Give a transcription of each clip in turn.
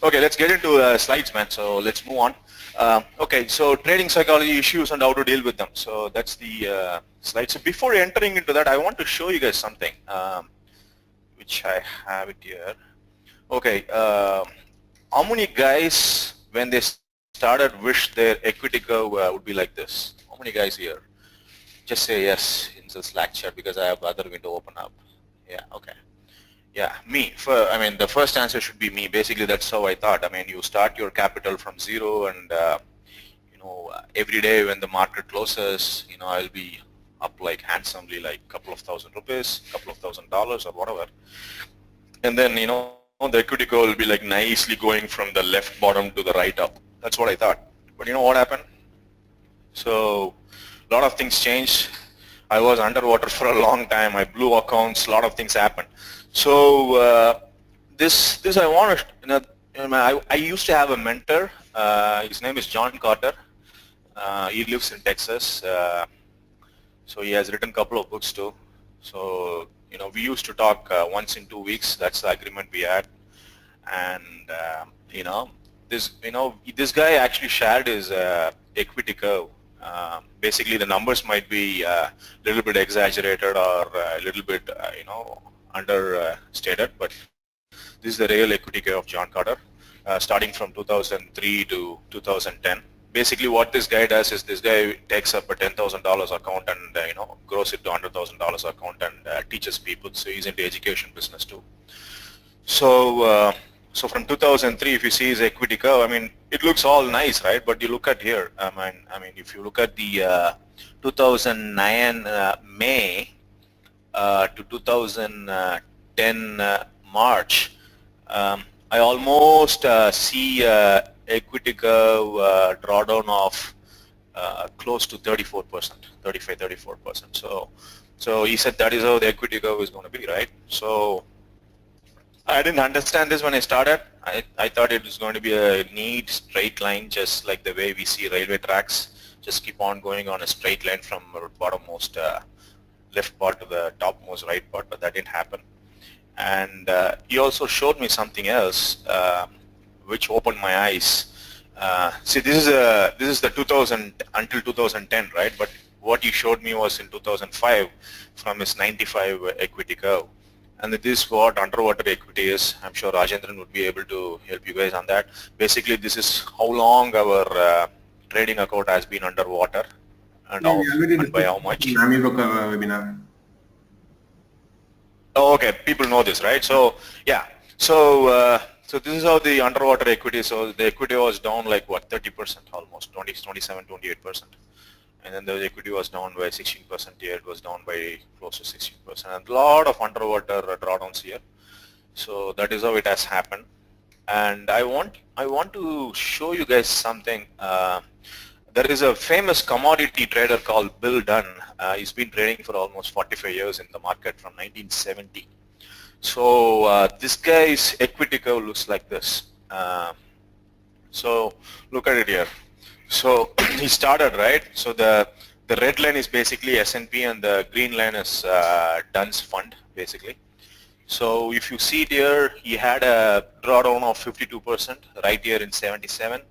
Okay, let's get into slides, man. So let's move on. Okay, so trading psychology issues and how to deal with them. So that's the slide. So before entering into that, I want to show you guys something, which I have it here. Okay, how many guys, when they started, wish their equity curve would be like this? How many guys here? Just say yes in the Slack chat because I have other window open up. Yeah, okay. Yeah, me. I mean, the first answer should be me. Basically, that's how I thought. I mean, you start your capital from zero, and every day when the market closes, I'll be up like handsomely, like couple of thousand rupees, couple of $1,000 or whatever. And then the equity curve will be like nicely going from the left bottom to the right up. That's what I thought. But you know what happened? So a lot of things changed. I was underwater for a long time. I blew accounts. A lot of things happened. So this I want to, I used to have a mentor. His name is John Carter. He lives in Texas. So he has written a couple of books too. So we used to talk once in 2 weeks. That's the agreement we had. And this guy actually shared his equity curve. Basically, the numbers might be a little bit exaggerated or a little bit, understated, but this is the real equity curve of John Carter, starting from 2003 to 2010. Basically, what this guy does is this guy takes up a $10,000 account and grows it to $100,000 account and teaches people. So he's into education business too. So from 2003, if you see his equity curve, I mean, it looks all nice, right? But you look at here, I mean, if you look at the 2009 May to 2010 March, I almost see equity curve drawdown of close to 34%, 35, 34%. So he said that is how the equity curve is going to be, right? So I didn't understand this when I started. I thought it was going to be a neat straight line, just like the way we see railway tracks, just keep on going on a straight line from bottommost left part to the topmost right part, but that didn't happen. And he also showed me something else, which opened my eyes. See, this is the 2000 until 2010, right? But what he showed me was in 2005 from his 95 equity curve. And this is what underwater equity is. I'm sure Rajendran would be able to help you guys on that. Basically, this is how long our trading account has been underwater and, and by how much. Webinar. Oh, okay, people know this, right? So yeah, so this is how the underwater equity. So the equity was down like what, 30% almost, 27, 28%. And then the equity was down by 16% here. It was down by close to 16%. And a lot of underwater drawdowns here. So that is how it has happened. And I want to show you guys something. There is a famous commodity trader called Bill Dunn. He's been trading for almost 45 years in the market from 1970. So this guy's equity curve looks like this. So look at it here. So he started, right? So the red line is basically S&P and the green line is Dunn's fund, basically. So if you see it here, he had a drawdown of 52% right here in 77.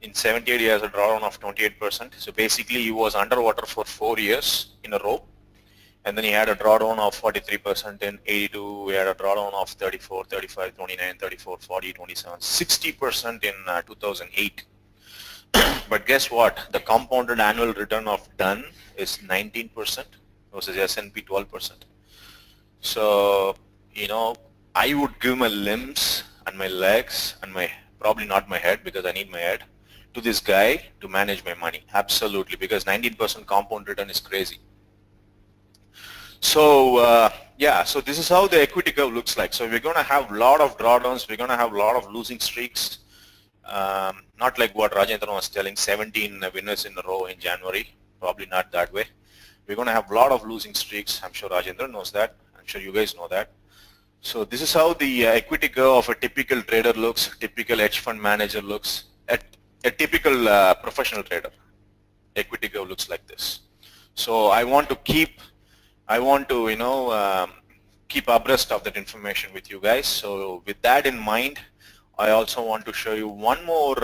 In 78, he has a drawdown of 28%. So basically, he was underwater for 4 years in a row. And then he had a drawdown of 43% in 82. He had a drawdown of 34, 35, 29, 34, 40, 27, 60% in 2008. But guess what? The compounded annual return of Dunn is 19% versus S&P 12%. So, I would give my limbs and my legs and probably not my head because I need my head, to this guy to manage my money. Absolutely, because 19% compound return is crazy. So yeah, so this is how the equity curve looks like. So we're going to have a lot of drawdowns. We're going to have a lot of losing streaks. Not like what Rajendran was telling, 17 winners in a row in January. Probably not that way. We're going to have a lot of losing streaks. I'm sure Rajendran knows that. I'm sure you guys know that. So this is how the equity curve of a typical trader looks, typical hedge fund manager looks, a typical professional trader. Equity curve looks like this. So I want to keep abreast of that information with you guys. So with that in mind, I also want to show you one more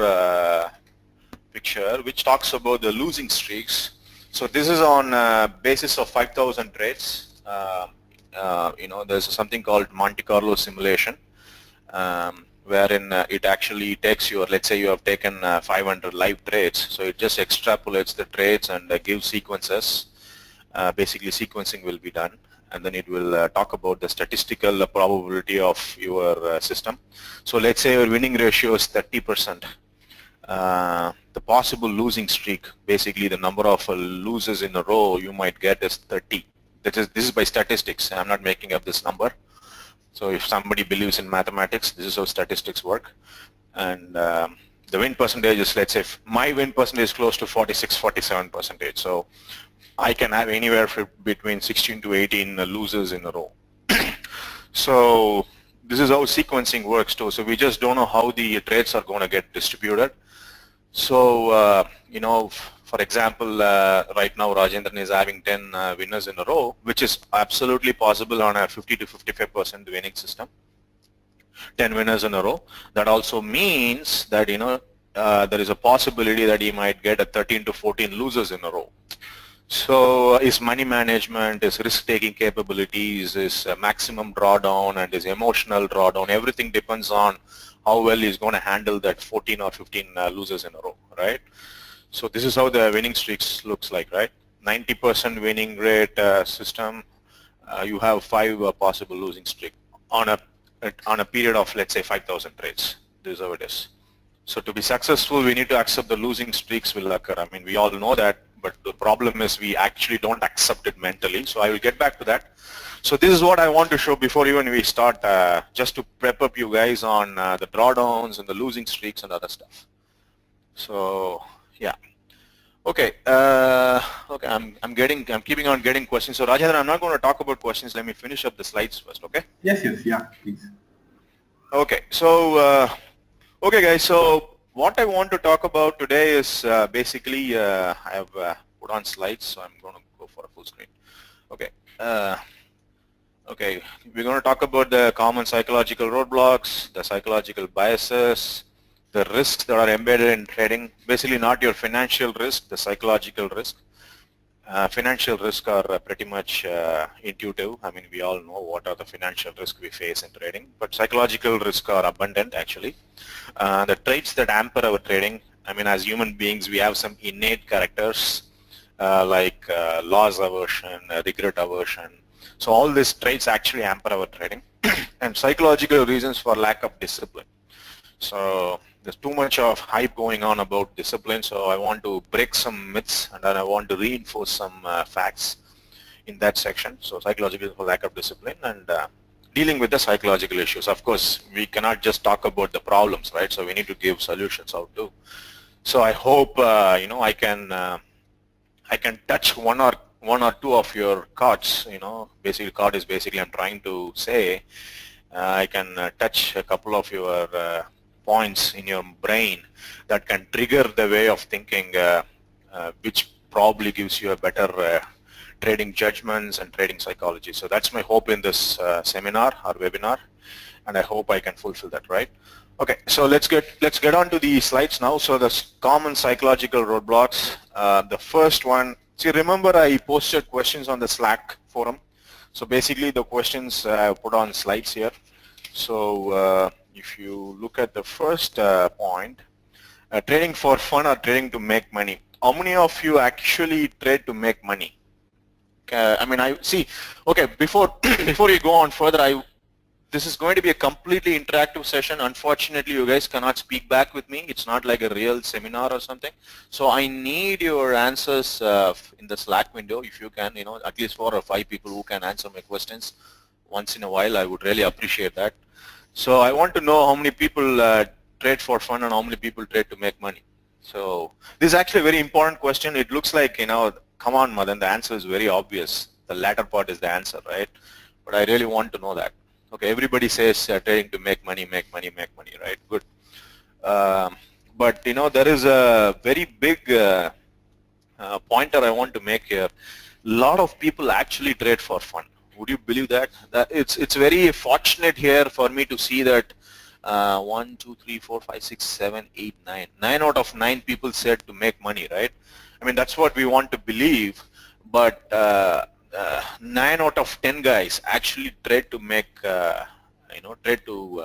picture which talks about the losing streaks. So this is on basis of 5,000 trades. There's something called Monte Carlo simulation, wherein it actually takes your, let's say you have taken 500 live trades, so it just extrapolates the trades and gives sequences. Basically sequencing will be done, and then it will talk about the statistical probability of your system. So let's say your winning ratio is 30%. The possible losing streak, basically the number of losses in a row you might get is 30. This is by statistics. I'm not making up this number. So if somebody believes in mathematics, this is how statistics work. And the win percentage is, let's say, my win percentage is close to 46, 47%. So I can have anywhere between 16 to 18 losers in a row. So this is how sequencing works too. So we just don't know how the trades are going to get distributed. So, for example, right now Rajendran is having 10 winners in a row, which is absolutely possible on a 50 to 55% winning system. 10 winners in a row. That also means that, there is a possibility that he might get a 13 to 14 losers in a row. So his money management, his risk-taking capabilities, his maximum drawdown and his emotional drawdown, everything depends on how well he's going to handle that 14 or 15 losers in a row, right? So this is how the winning streaks looks like, right? 90% winning rate system, you have 5 possible losing streak on a period of, let's say, 5,000 trades. This is how it is. So to be successful, we need to accept the losing streaks will occur. I mean, we all know that, but the problem is we actually don't accept it mentally. So I will get back to that. So this is what I want to show before even we start, just to prep up you guys on the drawdowns and the losing streaks and other stuff. So yeah, okay. Okay, I'm keeping on getting questions. So Rajendra, I'm not going to talk about questions. Let me finish up the slides first. Okay. Yes. Yeah. Please. Okay. So okay, guys. So what I want to talk about today is basically I have put on slides, so I'm going to go for a full screen. Okay. Okay, we're going to talk about the common psychological roadblocks, the psychological biases, the risks that are embedded in trading. Basically, not your financial risk, the psychological risk. Financial risks are pretty much intuitive. I mean, we all know what are the financial risks we face in trading, but psychological risks are abundant actually. The traits that hamper our trading, I mean, as human beings, we have some innate characters like loss aversion, regret aversion. So all these traits actually hamper our trading and psychological reasons for lack of discipline. So there's too much of hype going on about discipline, so I want to break some myths and then I want to reinforce some facts in that section. So psychological for lack of discipline and dealing with the psychological issues. Of course, we cannot just talk about the problems, right? So we need to give solutions out too. So I hope I can touch one or two of your cards. Basically card is basically I'm trying to say I can touch a couple of your points in your brain that can trigger the way of thinking, which probably gives you a better trading judgments and trading psychology. So that's my hope in this seminar or webinar, and I hope I can fulfill that, right? Okay, so let's get on to the slides now. So the common psychological roadblocks. The first one. See, remember I posted questions on the Slack forum. So basically the questions I put on slides here. So if you look at the first point, trading for fun or trading to make money. How many of you actually trade to make money? I mean, I see. Okay, before you go on further, this is going to be a completely interactive session. Unfortunately, you guys cannot speak back with me. It's not like a real seminar or something. So I need your answers in the Slack window, if you can, at least 4 or 5 people who can answer my questions once in a while. I would really appreciate that. So I want to know how many people trade for fun and how many people trade to make money. So this is actually a very important question. It looks like, come on, Madan, the answer is very obvious. The latter part is the answer, right? But I really want to know that. Okay, everybody says trading to make money, right? Good. But there is a very big pointer I want to make here. A lot of people actually trade for fun. Would you believe that? It's very fortunate here for me to see that 1, 2, 3, 4, 5, 6, 7, 8, 9. 9 out of 9 people said to make money, right? I mean, that's what we want to believe, but 9 out of 10 guys actually tried to make, tried to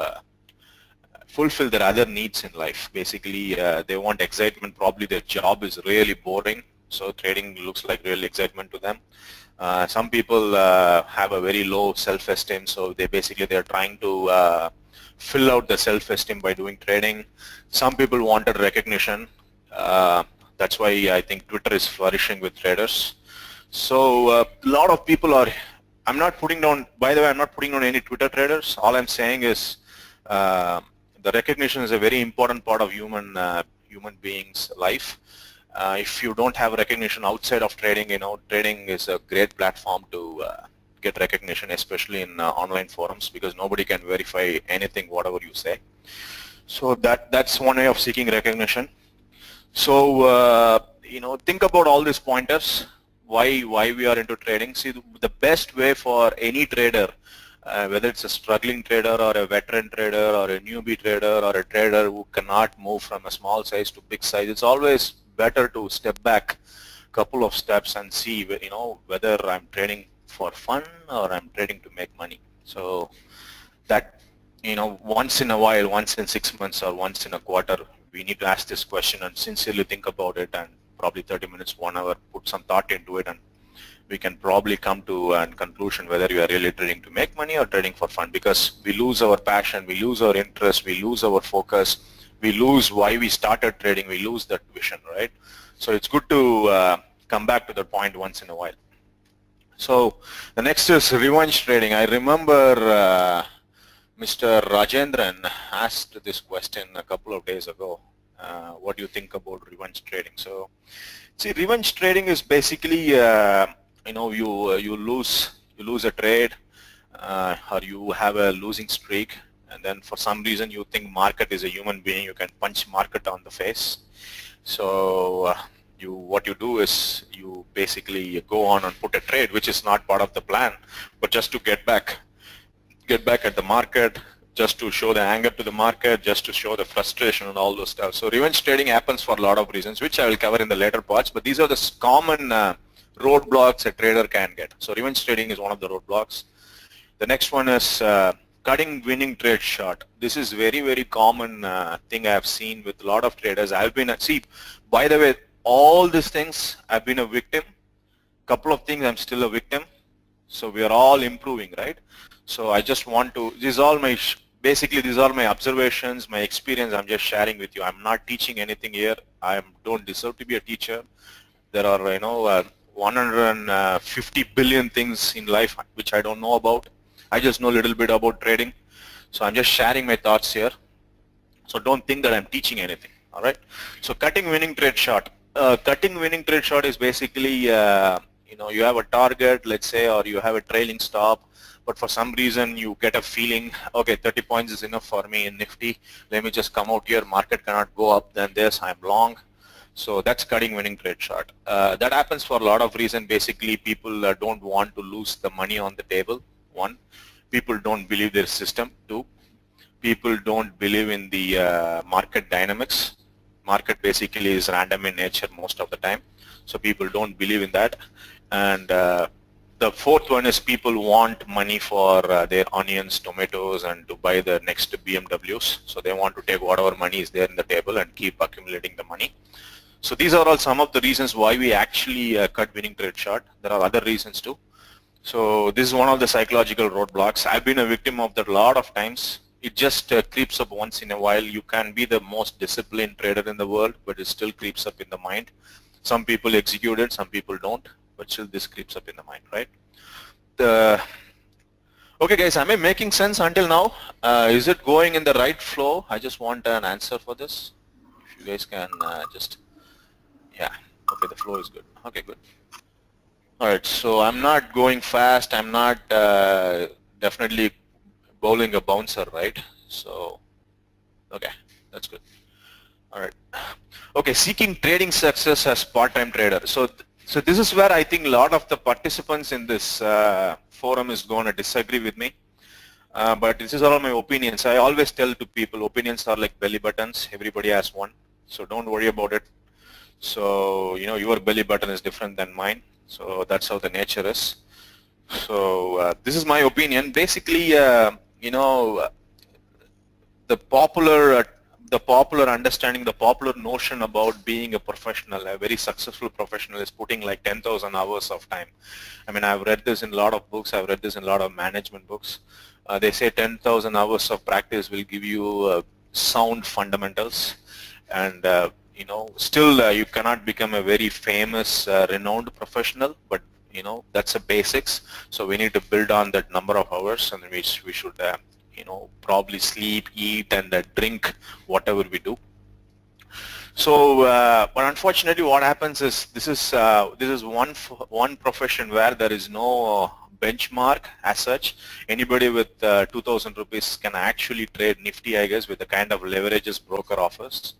fulfill their other needs in life. Basically, they want excitement. Probably their job is really boring, so trading looks like real excitement to them. Some people have a very low self-esteem, so they're trying to fill out the self-esteem by doing trading. Some people wanted recognition. That's why I think Twitter is flourishing with traders. So a lot of people are, I'm not putting down, by the way, I'm not putting down any Twitter traders. All I'm saying is the recognition is a very important part of human beings' life. If you don't have recognition outside of trading, trading is a great platform to get recognition, especially in online forums, because nobody can verify anything, whatever you say. So that's one way of seeking recognition. So think about all these pointers. Why we are into trading. See, the best way for any trader, whether it's a struggling trader or a veteran trader or a newbie trader or a trader who cannot move from a small size to big size, it's always better to step back a couple of steps and see, whether I'm trading for fun or I'm trading to make money. So that, once in a while, once in 6 months or once in a quarter, we need to ask this question and sincerely think about it, and probably 30 minutes, 1 hour, put some thought into it, and we can probably come to a conclusion whether you are really trading to make money or trading for fun, because we lose our passion, we lose our interest, we lose our focus, we lose why we started trading, we lose that vision, right? So it's good to come back to that point once in a while. So the next is revenge trading. I remember Mr. Rajendran asked this question a couple of days ago. What do you think about revenge trading? So, see, revenge trading is basically, you lose a trade, or you have a losing streak, and then for some reason you think market is a human being, you can punch market on the face. So what you do is you basically go on and put a trade, which is not part of the plan, but just to get back at the market, just to show the anger to the market, just to show the frustration and all those stuff. So revenge trading happens for a lot of reasons, which I will cover in the later parts, but these are the common roadblocks a trader can get. So revenge trading is one of the roadblocks. The next one is cutting winning trade short. This is very, very common thing I have seen with a lot of traders. By the way, all these things, I've been a victim. Couple of things, I'm still a victim. So we are all improving, right? So I just want to, these are my observations, my experience. I'm just sharing with you. I'm not teaching anything here. I don't deserve to be a teacher. There are 150 billion things in life which I don't know about. I just know a little bit about trading. So I'm just sharing my thoughts here. So don't think that I'm teaching anything. All right. So cutting winning trade short. Cutting winning trade short is basically you have a target, let's say, or you have a trailing stop, but for some reason you get a feeling, okay, 30 points is enough for me in Nifty. Let me just come out here. Market cannot go up than this. I'm long. So that's cutting winning trade short. That happens for a lot of reasons. Basically, people don't want to lose the money on the table. One, people don't believe their system. Two, people don't believe in the market dynamics. Market basically is random in nature most of the time. So people don't believe in that. And the fourth one is people want money for their onions, tomatoes, and to buy the next BMWs. So they want to take whatever money is there in the table and keep accumulating the money. So these are all some of the reasons why we actually cut winning trade short. There are other reasons too. So this is one of the psychological roadblocks. I've been a victim of that a lot of times. It just creeps up once in a while. You can be the most disciplined trader in the world, but it still creeps up in the mind. Some people execute it, some people don't, but still this creeps up in the mind, right? Okay guys, am I making sense until now? Is it going in the right flow? I just want an answer for this. If you guys can yeah, okay, the flow is good. Okay, good. All right, so I'm not going fast. I'm not definitely bowling a bouncer, right? So, okay, that's good. All right. Okay, seeking trading success as part-time trader. So this is where I think a lot of the participants in this forum is going to disagree with me. But this is all my opinions. I always tell to people, opinions are like belly buttons. Everybody has one, so don't worry about it. So your belly button is different than mine. So that's how the nature is. So this is my opinion. Basically, the popular understanding, the popular notion about being a professional, a very successful professional, is putting like 10,000 hours of time. I mean, I've read this in a lot of books. I've read this in a lot of management books. They say 10,000 hours of practice will give you sound fundamentals, and still you cannot become a very famous, renowned professional, but that's the basics. So we need to build on that number of hours, and we should probably sleep, eat, and drink whatever we do. So, but unfortunately, what happens is this is one profession where there is no benchmark as such. Anybody with 2,000 rupees can actually trade Nifty, I guess, with the kind of leverages broker offers.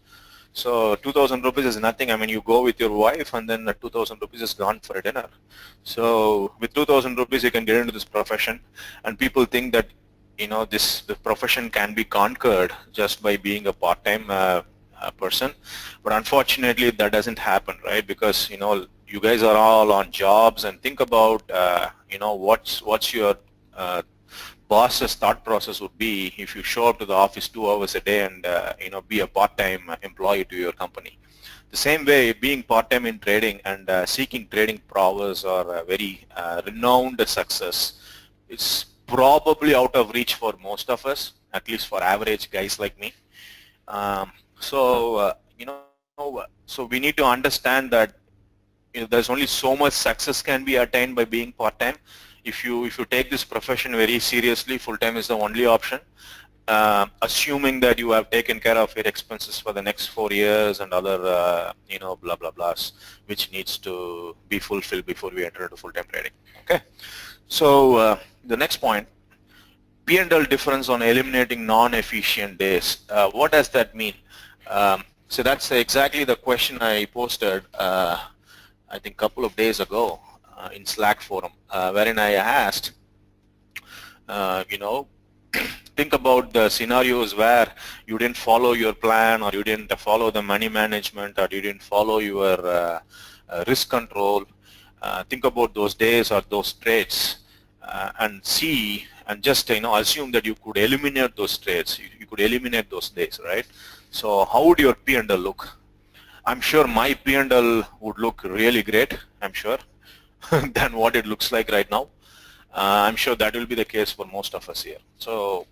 So 2,000 rupees is nothing. I mean, you go with your wife, and then 2,000 rupees is gone for a dinner. So with 2,000 rupees, you can get into this profession, and people think that the profession can be conquered just by being a part-time person. But unfortunately, that doesn't happen, right? Because you guys are all on jobs, and think about what's your boss's thought process would be if you show up to the office 2 hours a day and be a part-time employee to your company. The same way, being part-time in trading and seeking trading prowess or a very renowned success, it's probably out of reach for most of us, at least for average guys like me. So we need to understand that there's only so much success can be attained by being part-time. If you take this profession very seriously, full-time is the only option. Assuming that you have taken care of your expenses for the next 4 years and other blah blah blahs, which needs to be fulfilled before we enter into full-time trading. Okay, so the next point, P&L difference on eliminating non-efficient days. What does that mean? So that's exactly the question I posted I think a couple of days ago in Slack forum, wherein I asked, think about the scenarios where you didn't follow your plan, or you didn't follow the money management, or you didn't follow your risk control. Think about those days or those trades and see, and just assume that you could eliminate those trades, you could eliminate those days, right? So how would your P&L look? I'm sure my P&L would look really great, I'm sure, than what it looks like right now. I'm sure that will be the case for most of us here. So,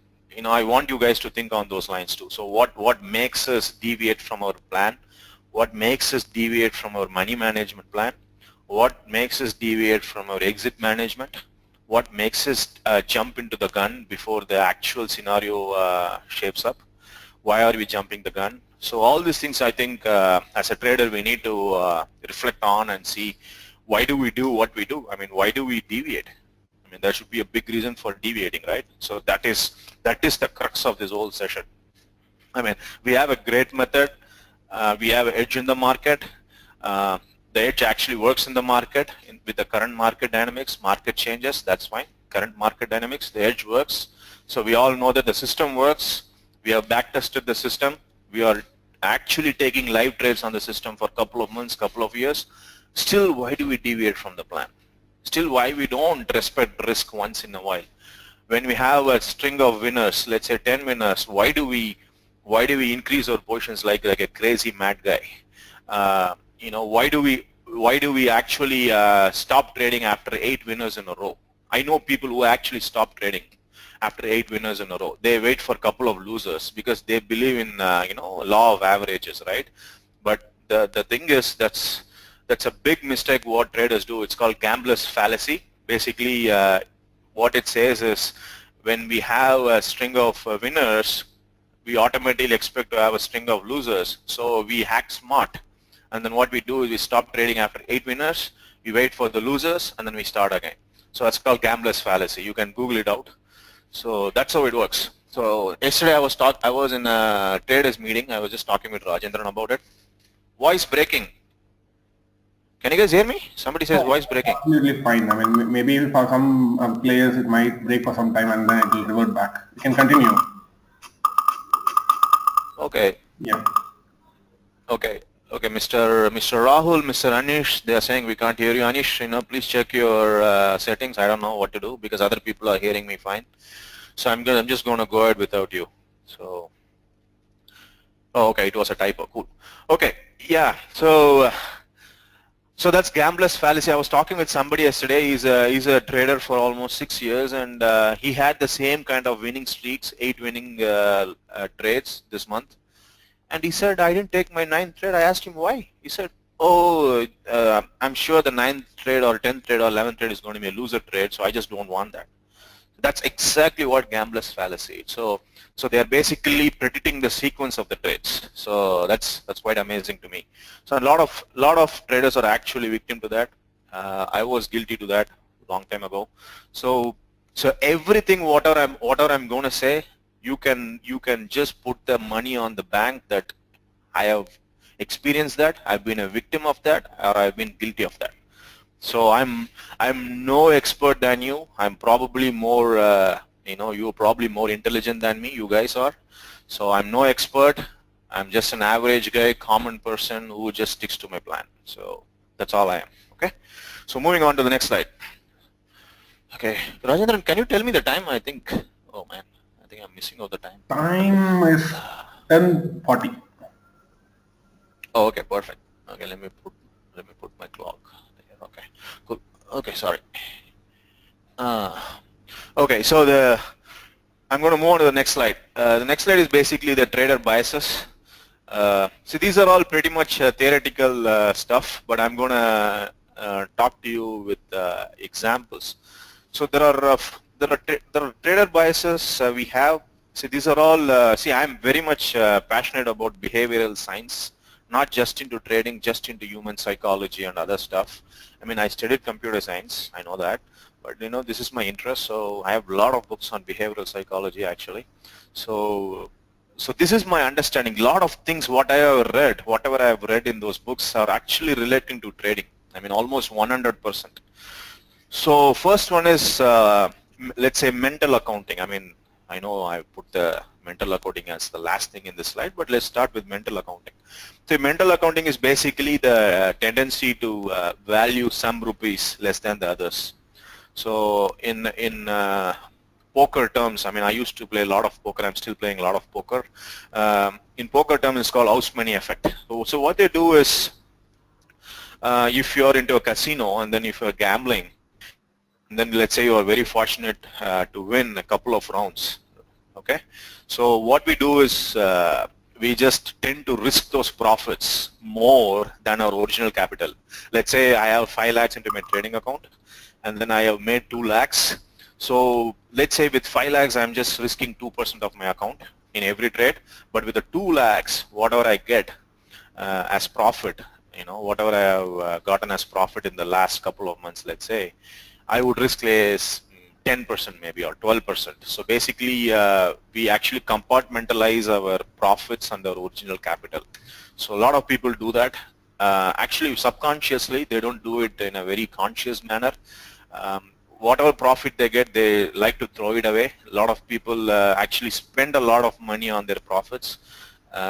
I want you guys to think on those lines too. So what makes us deviate from our plan? What makes us deviate from our money management plan? What makes us deviate from our exit management? What makes us jump into the gun before the actual scenario shapes up? Why are we jumping the gun? So all these things, I think, as a trader, we need to reflect on and see, why do we do what we do? I mean, why do we deviate? I mean, there should be a big reason for deviating, right? So that is the crux of this whole session. I mean, we have a great method. We have an edge in the market. The edge actually works in the market with the current market dynamics. Market changes, that's fine. Current market dynamics, the edge works. So we all know that the system works. We have backtested the system. We are actually taking live trades on the system for a couple of months, couple of years. Still, why do we deviate from the plan? Still, why we don't respect risk once in a while? When we have a string of winners, let's say 10 winners, why do we increase our positions like a crazy mad guy? Why do we actually stop trading after 8 winners in a row? I know people who actually stop trading after 8 winners in a row. They wait for a couple of losers because they believe in law of averages, right? But the thing is, that's a big mistake what traders do. It's called gambler's fallacy. Basically, what it says is, when we have a string of winners, we automatically expect to have a string of losers. So we hack smart, and then what we do is we stop trading after 8 winners, we wait for the losers, and then we start again. So that's called gambler's fallacy. You can Google it out. So that's how it works. So yesterday I was in a traders meeting. I was just talking with Rajendran about it. Voice breaking. Can you guys hear me? Somebody says voice breaking. Absolutely fine. I mean, maybe for some players it might break for some time and then it will revert back. You can continue. Okay. Yeah. Okay. Okay, Mr. Rahul, Mr. Anish, they are saying we can't hear you. Anish, please check your settings. I don't know what to do because other people are hearing me fine. So I'm just going to go ahead without you. So, oh, okay, it was a typo. Cool. Okay, yeah. So that's gambler's fallacy. I was talking with somebody yesterday. He's a trader for almost 6 years, and he had the same kind of winning streaks, 8 winning trades this month. And he said, I didn't take my 9th trade. I asked him why. He said, oh, I'm sure the 9th trade or 10th trade or 11th trade is going to be a loser trade, so I just don't want that. That's exactly what gambler's fallacy is. So they are basically predicting the sequence of the trades. So that's quite amazing to me. So a lot of traders are actually victim to that. I was guilty to that a long time ago. So everything whatever I'm going to say, you can just put the money on the bank that I have experienced that, I've been a victim of that, or I've been guilty of that. So I'm no expert than you. I'm probably more, you're probably more intelligent than me. You guys are. So I'm no expert. I'm just an average guy, common person who just sticks to my plan. So that's all I am. Okay. So moving on to the next slide. Okay, Rajendran, can you tell me the time? I think. Oh man, I think I'm missing out the time. Time is 10:40. Oh, okay, perfect. Okay, let me put my clock. Okay, cool. Okay, sorry. Okay, so I'm going to move on to the next slide. The next slide is basically the trader biases. So these are all pretty much theoretical stuff, but I'm going to talk to you with examples. So there are trader biases we have. See, these are all. I'm very much passionate about behavioral science, not just into trading, just into human psychology and other stuff. I mean, I studied computer science, I know that, but this is my interest, so I have a lot of books on behavioral psychology actually. So this is my understanding. A lot of things whatever I have read in those books are actually relating to trading. I mean, almost 100%. So first one is, let's say, mental accounting. I mean, I know I put the mental accounting as the last thing in this slide, but let's start with mental accounting. So mental accounting is basically the tendency to value some rupees less than the others. So in poker terms, I mean, I used to play a lot of poker. I'm still playing a lot of poker. In poker terms, it's called house money effect. So what they do is, if you're into a casino and then if you're gambling, and then let's say you are very fortunate to win a couple of rounds. Okay, so what we do is we just tend to risk those profits more than our original capital. Let's say I have 5 lakhs into my trading account and then I have made 2 lakhs. So let's say with 5 lakhs I'm just risking 2% of my account in every trade, but with the 2 lakhs, whatever I get as profit, whatever I have gotten as profit in the last couple of months, let's say, I would risk less 10% maybe or 12%. So basically we actually compartmentalize our profits and our original capital. So a lot of people do that. Actually subconsciously, they don't do it in a very conscious manner. Whatever profit they get, they like to throw it away. A lot of people actually spend a lot of money on their profits.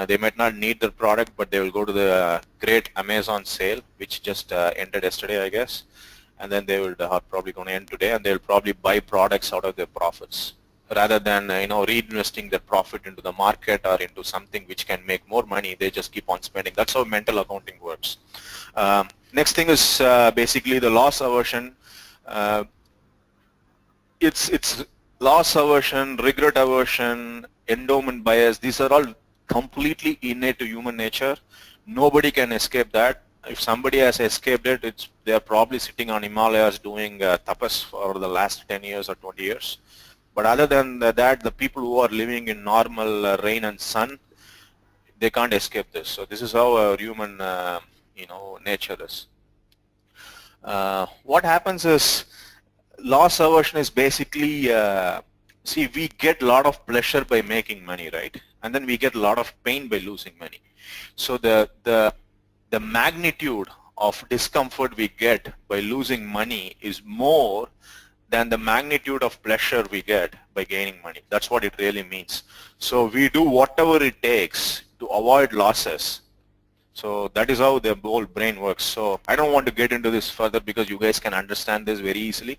They might not need their product, but they will go to the great Amazon sale, which just ended yesterday, I guess. And then they will are probably going to end today, and they'll probably buy products out of their profits rather than reinvesting their profit into the market or into something which can make more money. They just keep on spending. That's how mental accounting works. Next thing is basically the loss aversion. It's loss aversion, regret aversion, endowment bias. These are all completely innate to human nature. Nobody can escape that. If somebody has escaped it, they are probably sitting on Himalayas doing tapas for the last 10 years or 20 years. But other than that, the people who are living in normal rain and sun, they can't escape this. So this is how our human, nature is. What happens is, loss aversion is basically, we get a lot of pleasure by making money, right? And then we get a lot of pain by losing money. So the magnitude of discomfort we get by losing money is more than the magnitude of pleasure we get by gaining money. That's what it really means. So we do whatever it takes to avoid losses. So that is how the whole brain works. So I don't want to get into this further because you guys can understand this very easily.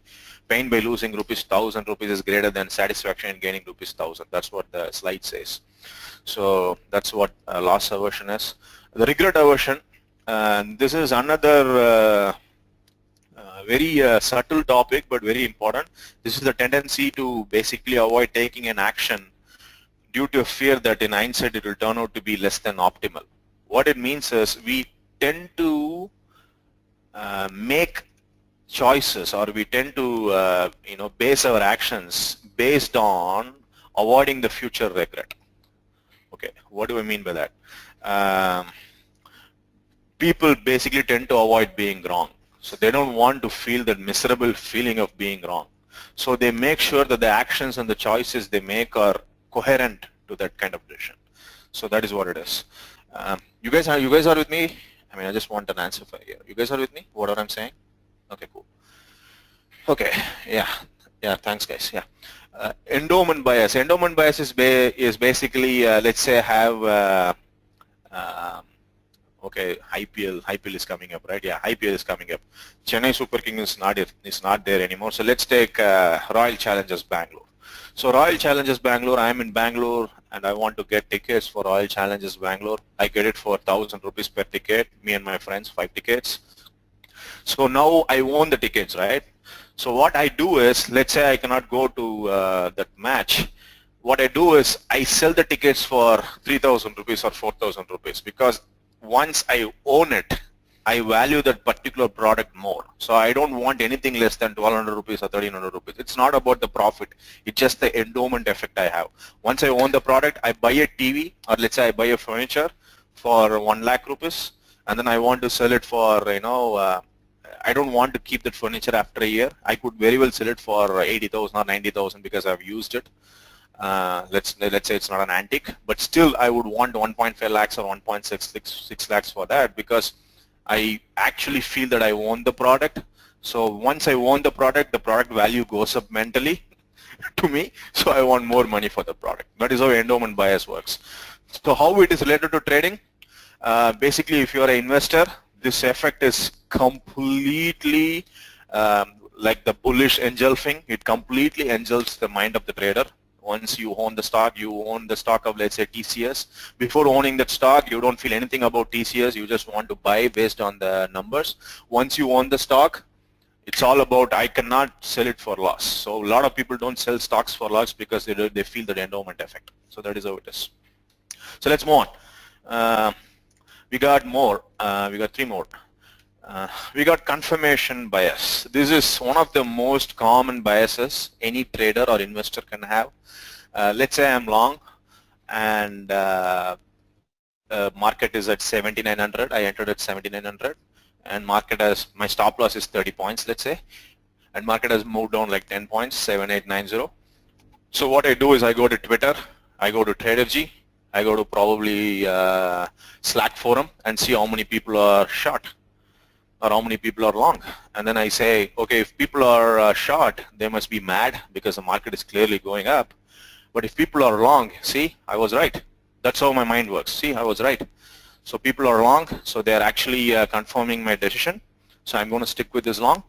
Pain by losing ₹1,000 is greater than satisfaction in gaining ₹1,000. That's what the slide says. So that's what loss aversion is. The regret aversion, this is another very subtle topic but very important. This is the tendency to basically avoid taking an action due to a fear that in hindsight it will turn out to be less than optimal. What it means is we tend to make choices, or we tend to base our actions based on avoiding the future regret. Okay, what do I mean by that? People basically tend to avoid being wrong. So they don't want to feel that miserable feeling of being wrong. So they make sure that the actions and the choices they make are coherent to that kind of decision. So that is what it is. You guys are with me? I mean, I just want an answer for you. You guys are with me? Whatever I'm saying? Okay, cool. Okay, yeah, thanks guys. Yeah, endowment bias. Endowment bias is basically, let's say I have, okay, IPL is coming up, right? Yeah, IPL is coming up. Chennai Super Kings is not there anymore. So let's take Royal Challengers Bangalore. So Royal Challengers Bangalore, I am in Bangalore and I want to get tickets for Royal Challengers Bangalore. I get it for ₹1,000 per ticket, me and my friends, 5 tickets. So now I own the tickets, right? So what I do is, let's say I cannot go to that match. What I do is I sell the tickets for ₹3,000 or ₹4,000 because once I own it, I value that particular product more. So I don't want anything less than ₹1,200 or ₹1,300. It's not about the profit. It's just the endowment effect I have. Once I own the product, I buy a TV, or let's say I buy a furniture for ₹1 lakh, and then I want to sell it for, I don't want to keep that furniture after a year. I could very well sell it for 80,000 or 90,000 because I've used it. Let's say it's not an antique, but still I would want 1.5 lakhs or 1.66 lakhs for that because I actually feel that I own the product. So once I own the product value goes up mentally to me, so I want more money for the product. That is how endowment bias works. So how it is related to trading? Basically, if you are an investor, this effect is completely like the bullish engulfing. It completely engulfs the mind of the trader. Once you own the stock, of, let's say, TCS. Before owning that stock, you don't feel anything about TCS. You just want to buy based on the numbers. Once you own the stock, it's all about I cannot sell it for loss. So a lot of people don't sell stocks for loss because they feel the endowment effect. So that is how it is. So let's move on. We got more. We got 3 more. We got confirmation bias. This is one of the most common biases any trader or investor can have. Let's say I'm long and market is at 7,900. I entered at 7,900 and market has, my stop loss is 30 points, let's say, and market has moved down like 10 points, 7,890. So what I do is I go to Twitter, I go to TraderG, I go to probably Slack forum and see how many people are short or how many people are long. And then I say, okay, if people are short, they must be mad because the market is clearly going up. But if people are long, see, I was right. That's how my mind works. See, I was right. So people are long, so they're actually confirming my decision. So I'm going to stick with this long.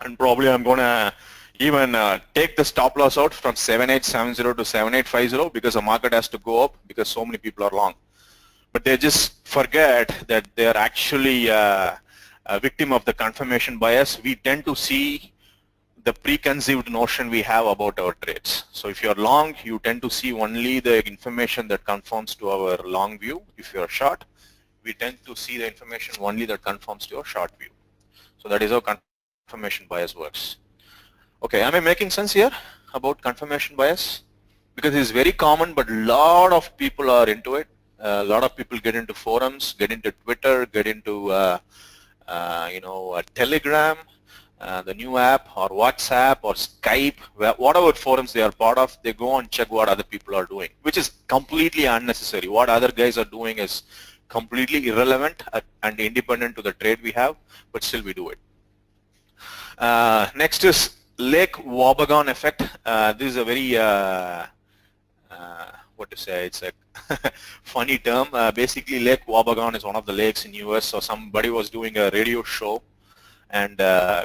And probably I'm going to even take the stop loss out from 7,870 to 7,850 because the market has to go up because so many people are long. But they just forget that they're actually a victim of the confirmation bias. We tend to see the preconceived notion we have about our trades. So if you're long, you tend to see only the information that conforms to our long view. If you're short, we tend to see the information only that conforms to your short view. So that is how confirmation bias works. Okay, am I making sense here about confirmation bias? Because it's very common, but a lot of people are into it. A lot of people get into forums, get into Twitter, get into Telegram, the new app, or WhatsApp or Skype, whatever forums they are part of, they go and check what other people are doing, which is completely unnecessary. What other guys are doing is completely irrelevant and independent to the trade we have, but still we do it. Next is Lake Wobegon effect. This is a very what to say, it's a funny term. Basically, Lake Wobegon is one of the lakes in US. So somebody was doing a radio show, and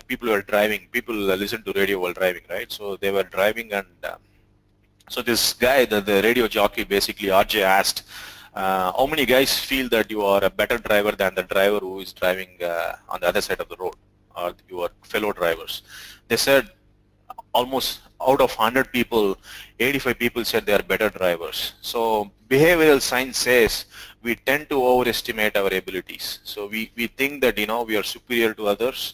people were driving. People listen to radio while driving, right? So they were driving, and so this guy, the radio jockey, basically RJ asked, how many guys feel that you are a better driver than the driver who is driving on the other side of the road, or your fellow drivers? They said almost out of 100 people, 85 people said they are better drivers. So behavioral science says we tend to overestimate our abilities. So we think that, we are superior to others,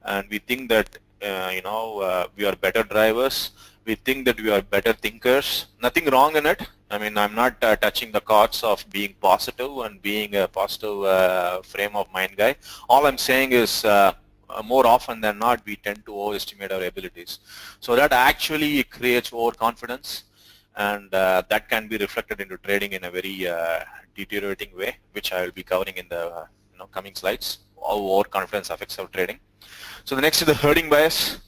and we think that, we are better drivers. We think that we are better thinkers. Nothing wrong in it. I mean, I'm not touching the chords of being positive and being a positive frame of mind guy. All I'm saying is more often than not, we tend to overestimate our abilities. So that actually creates overconfidence, and that can be reflected into trading in a very deteriorating way, which I will be covering in the coming slides, how overconfidence affects our trading. So the next is the herding bias.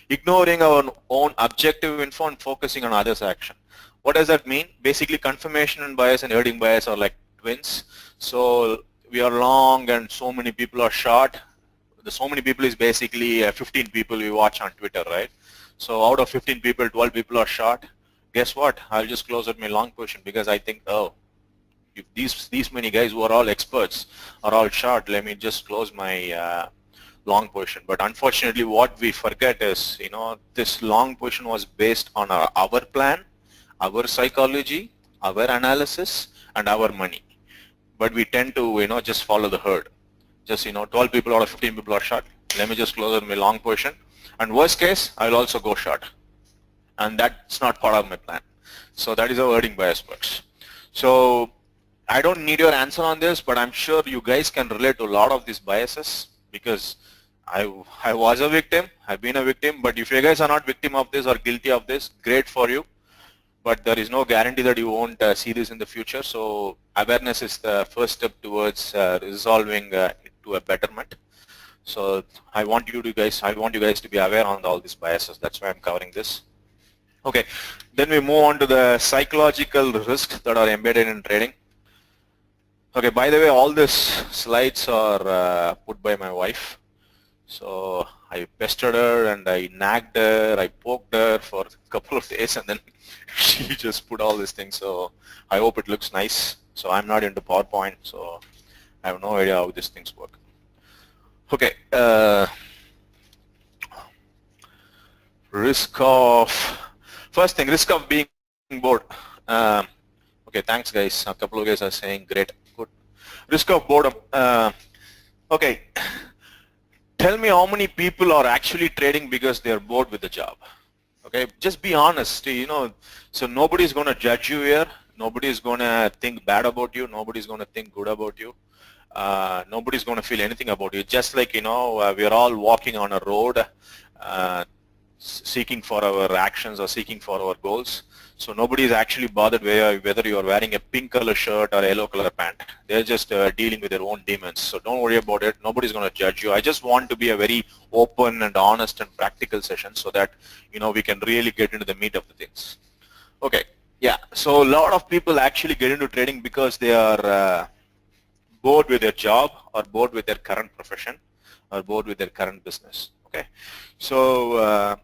Ignoring our own objective info and focusing on others' action. What does that mean? Basically, confirmation bias and herding bias are like twins. So we are long and so many people are short. The so many people is basically 15 people we watch on Twitter, right? So out of 15 people, 12 people are short. Guess what? I'll just close at my long position because I think, oh, if these many guys who are all experts are all short, let me just close my long position. But unfortunately, what we forget is, this long position was based on our plan, our psychology, our analysis, and our money. But we tend to, just follow the herd. Just, 12 people out of 15 people are short. Let me just close on my long position. And worst case, I'll also go short. And that's not part of my plan. So that is how herding bias works. So I don't need your answer on this, but I'm sure you guys can relate to a lot of these biases, because I was a victim, I've been a victim. But if you guys are not victim of this or guilty of this, great for you. But there is no guarantee that you won't see this in the future. So awareness is the first step towards resolving to a betterment. So I want you guys to be aware on all these biases. That's why I'm covering this. Okay, then we move on to the psychological risks that are embedded in trading. Okay, by the way, all these slides are put by my wife. So I pestered her and I nagged her, I poked her for a couple of days, and then she just put all these things. So I hope it looks nice. So I'm not into PowerPoint, so I have no idea how these things work. Okay, risk of being bored. Okay, thanks guys. A couple of guys are saying great, good. Risk of boredom. Okay. Tell me how many people are actually trading because they're bored with the job. Okay, just be honest, so nobody's going to judge you here. Nobody's going to think bad about you. Nobody's going to think good about you. Nobody's going to feel anything about you. Just like, we're all walking on a road seeking for our actions or seeking for our goals. So nobody is actually bothered whether you are wearing a pink color shirt or a yellow color pant. They're just dealing with their own demons. So don't worry about it. Nobody's going to judge you. I just want to be a very open and honest and practical session so that, we can really get into the meat of the things. Okay. Yeah. So a lot of people actually get into trading because they are bored with their job or bored with their current profession or bored with their current business. Okay. So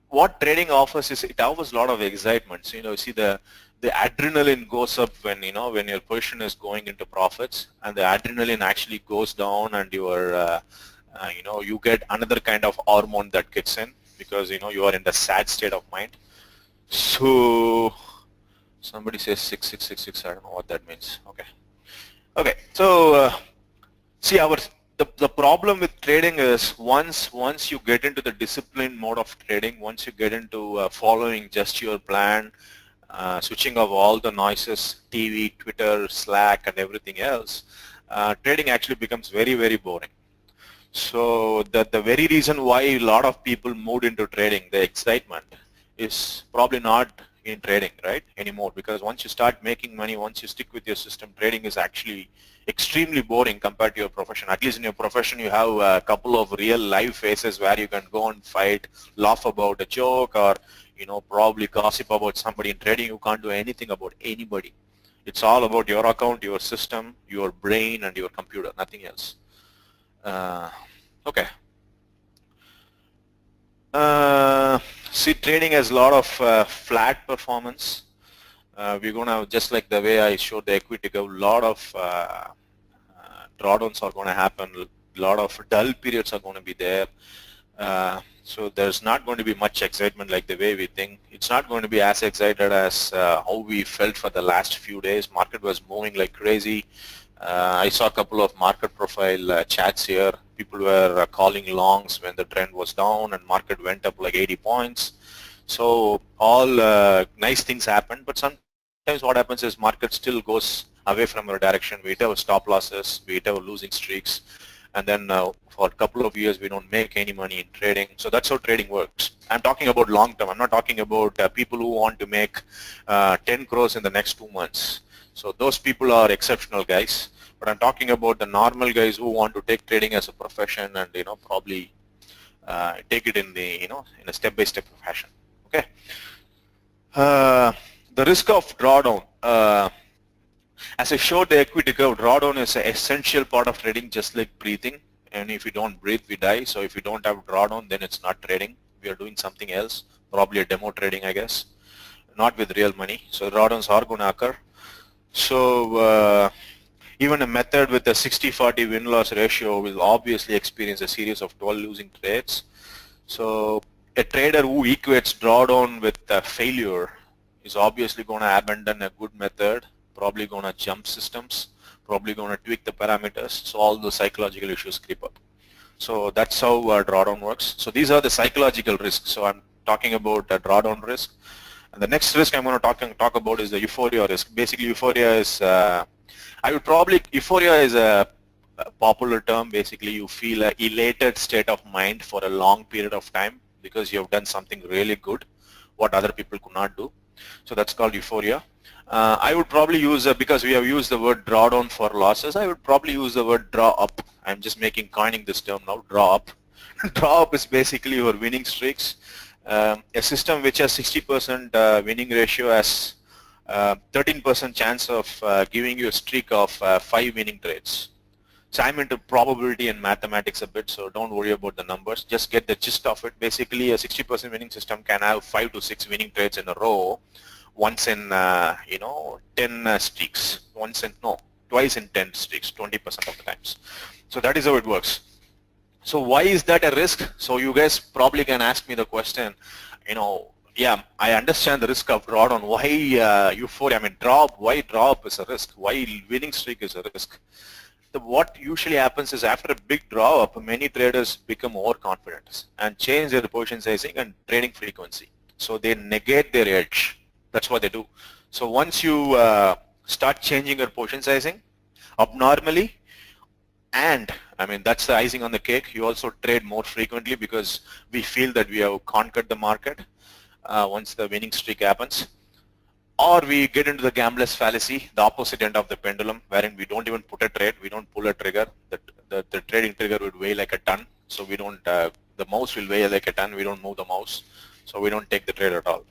what trading offers is it offers a lot of excitement. So, you see the adrenaline goes up when your position is going into profits, and the adrenaline actually goes down, and you are you get another kind of hormone that kicks in because you are in the sad state of mind. So somebody says 6666. I don't know what that means. Okay. So see, the problem with trading is once you get into the disciplined mode of trading, once you get into following just your plan, switching off all the noises, TV, Twitter, Slack, and everything else, trading actually becomes very, very boring. So the very reason why a lot of people moved into trading, the excitement, is probably not in trading, right, anymore, because once you start making money, once you stick with your system, trading is actually extremely boring compared to your profession. At least in your profession, you have a couple of real live phases where you can go and fight, laugh about a joke, or probably gossip about somebody. In trading, you can't do anything about anybody. It's all about your account, your system, your brain, and your computer, nothing else. Okay. See, trading has a lot of flat performance. We're going to, just like the way I showed the equity curve, a lot of drawdowns are going to happen. A lot of dull periods are going to be there. So there's not going to be much excitement like the way we think. It's not going to be as excited as how we felt for the last few days. Market was moving like crazy. I saw a couple of market profile chats here. People were calling longs when the trend was down and market went up like 80 points. So all nice things happened, but sometimes what happens is market still goes away from our direction. We hit our stop losses, we hit our losing streaks, and then for a couple of years we don't make any money in trading. So that's how trading works. I'm talking about long term. I'm not talking about people who want to make 10 crores in the next 2 months. So those people are exceptional guys, but I'm talking about the normal guys who want to take trading as a profession and probably take it in the in a step-by-step fashion. Okay. The risk of drawdown. As I showed the equity curve, drawdown is an essential part of trading, just like breathing. And if you don't breathe, we die. So if you don't have drawdown, then it's not trading. We are doing something else, probably a demo trading, I guess, not with real money. So drawdowns are going to occur. So even a method with a 60-40 win-loss ratio will obviously experience a series of 12 losing trades. So a trader who equates drawdown with failure is obviously going to abandon a good method, probably going to jump systems, probably going to tweak the parameters. So all the psychological issues creep up. So that's how drawdown works. So these are the psychological risks. So I'm talking about a drawdown risk. And the next risk I'm going to talk about is the euphoria risk. Basically, euphoria is, euphoria is a popular term. Basically, you feel an elated state of mind for a long period of time because you have done something really good, what other people could not do. So that's called euphoria. I would probably use, because we have used the word drawdown for losses, I would probably use the word draw up. I'm just coining this term now, draw up. Draw up is basically your winning streaks. A system which has 60% winning ratio has 13% chance of giving you a streak of 5 winning trades. So I'm into probability and mathematics a bit, so don't worry about the numbers. Just get the gist of it. Basically, a 60% winning system can have 5 to 6 winning trades in a row, once in 10 streaks. Twice in 10 streaks, 20% of the times. So that is how it works. So why is that a risk? So you guys probably can ask me the question, yeah, I understand the risk of drawdown. Why euphoria? Why drop is a risk? Why winning streak is a risk? What usually happens is after a big draw up, many traders become overconfident and change their position sizing and trading frequency. So they negate their edge. That's what they do. So once you start changing your position sizing abnormally, and that's the icing on the cake, you also trade more frequently because we feel that we have conquered the market once the winning streak happens. Or we get into the gambler's fallacy, the opposite end of the pendulum, wherein we don't even put a trade, we don't pull a trigger. The trading trigger would weigh like a ton, so we don't. The mouse will weigh like a ton. We don't move the mouse, so we don't take the trade at all.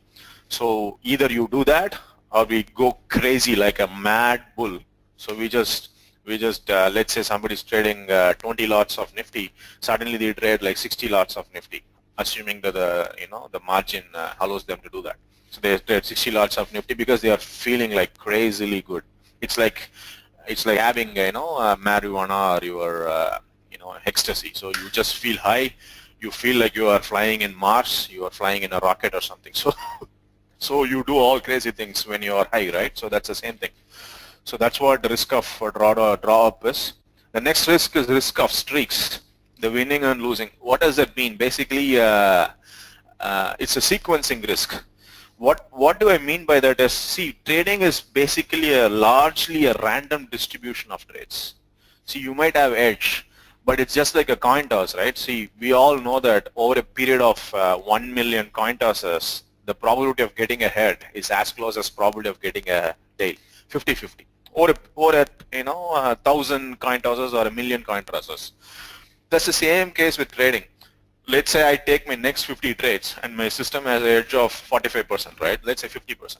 So either you do that, or we go crazy like a mad bull. So we just let's say somebody's trading 20 lots of Nifty, suddenly they trade like 60 lots of Nifty, assuming that the margin allows them to do that. So they trade 60 lots of Nifty because they are feeling like crazily good. It's like having marijuana or your ecstasy. So you just feel high. You feel like you are flying in Mars. You are flying in a rocket or something. So you do all crazy things when you are high, right? So that's the same thing. So that's what the risk of draw up is. The next risk is risk of streaks, the winning and losing. What does that mean? Basically, it's a sequencing risk. What do I mean by that is, see, trading is basically largely a random distribution of trades. See, you might have edge, but it's just like a coin toss, right? See, we all know that over a period of 1 million coin tosses, the probability of getting ahead is as close as probability of getting a tail, 50-50. Or at 1,000 coin tosses or a million coin tosses. That's the same case with trading. Let's say I take my next 50 trades and my system has an edge of 45%, right? Let's say 50%.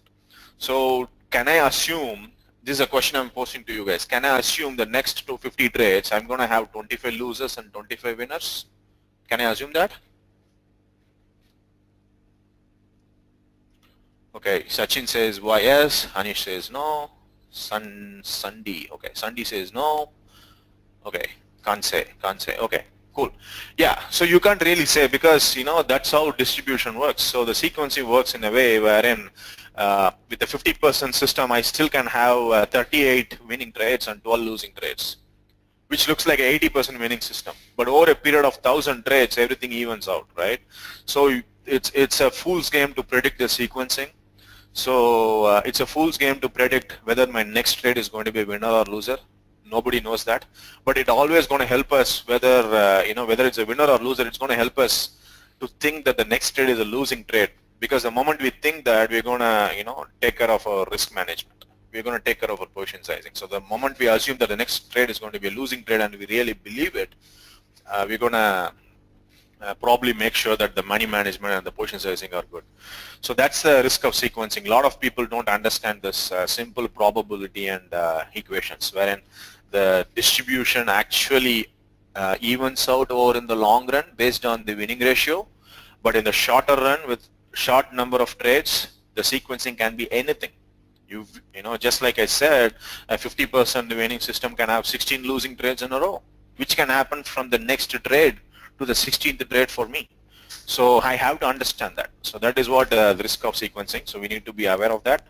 So can I assume, this is a question I'm posing to you guys, can I assume the next 250 trades I'm going to have 25 losers and 25 winners? Can I assume that? Okay, Sachin says why yes, Anish says no, Sunday, okay, Sunday says no, okay, can't say, okay, cool. Yeah, so you can't really say because, that's how distribution works. So the sequencing works in a way wherein with the 50% system, I still can have 38 winning trades and 12 losing trades, which looks like an 80% winning system. But over a period of 1,000 trades, everything evens out, right? So it's a fool's game to predict the sequencing. So it's a fool's game to predict whether my next trade is going to be a winner or loser. Nobody knows that, but it always going to help us whether whether it's a winner or loser. It's going to help us to think that the next trade is a losing trade, because the moment we think that, we're going to take care of our risk management. We're going to take care of our position sizing. So the moment we assume that the next trade is going to be a losing trade and we really believe it, we're going to probably make sure that the money management and the position sizing are good. So that's the risk of sequencing. A lot of people don't understand this simple probability and equations, wherein the distribution actually evens out over in the long run based on the winning ratio, but in the shorter run with short number of trades, the sequencing can be anything. Just like I said, a 50% winning system can have 16 losing trades in a row, which can happen from the next trade to the 16th trade for me. So I have to understand that. So that is what the risk of sequencing. So we need to be aware of that.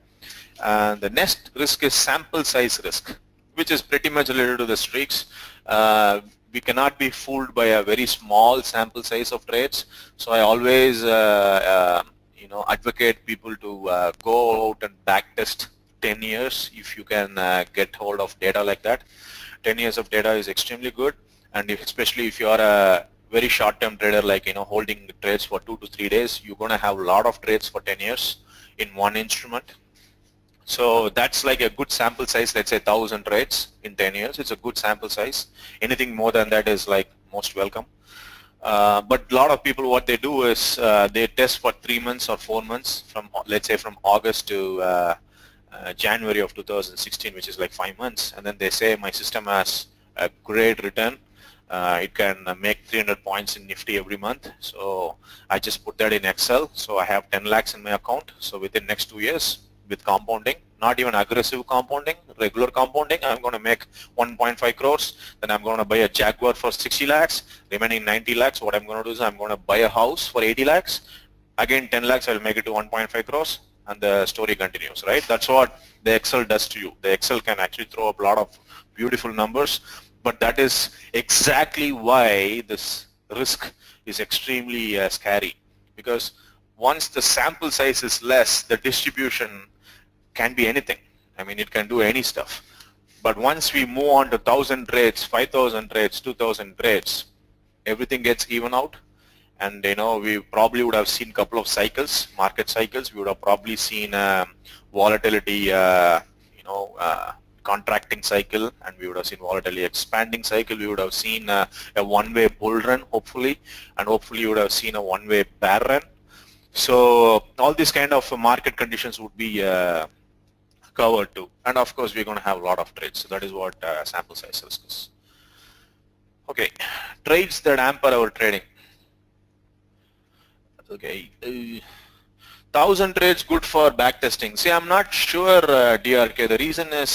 And the next risk is sample size risk, which is pretty much related to the streaks. We cannot be fooled by a very small sample size of trades. So I always advocate people to go out and backtest 10 years if you can get hold of data like that. 10 years of data is extremely good, and especially if you are a very short-term trader, like holding trades for 2 to 3 days, you're going to have a lot of trades for 10 years in one instrument. So that's like a good sample size. Let's say 1,000 trades in 10 years. It's a good sample size. Anything more than that is like most welcome. But a lot of people, what they do is they test for 3 months or 4 months, from let's say from August to January of 2016, which is like 5 months, and then they say my system has a great return. It can make 300 points in Nifty every month. So I just put that in Excel. So I have 10 lakhs in my account. So within next 2 years, with compounding, not even aggressive compounding, regular compounding, I'm going to make 1.5 crores. Then I'm going to buy a Jaguar for 60 lakhs. Remaining 90 lakhs, what I'm going to do is I'm going to buy a house for 80 lakhs. Again, 10 lakhs, I'll make it to 1.5 crores. And the story continues, right? That's what the Excel does to you. The Excel can actually throw up a lot of beautiful numbers, but that is exactly why this risk is extremely scary, because once the sample size is less, the distribution can be anything. I mean, it can do any stuff. But once we move on to 1,000 trades, 5,000 trades, 2,000 trades, everything gets even out. And we probably would have seen a couple of cycles, market cycles. We would have probably seen volatility, contracting cycle, and we would have seen volatility expanding cycle. We would have seen a one-way bull run, hopefully, and hopefully you would have seen a one-way bear run. So all these kind of market conditions would be covered too. And of course, we're going to have a lot of trades. So that is what sample size risk is. Okay, trades that hamper our trading. Okay, 1,000 trades good for backtesting. See, I'm not sure, DRK. The reason is,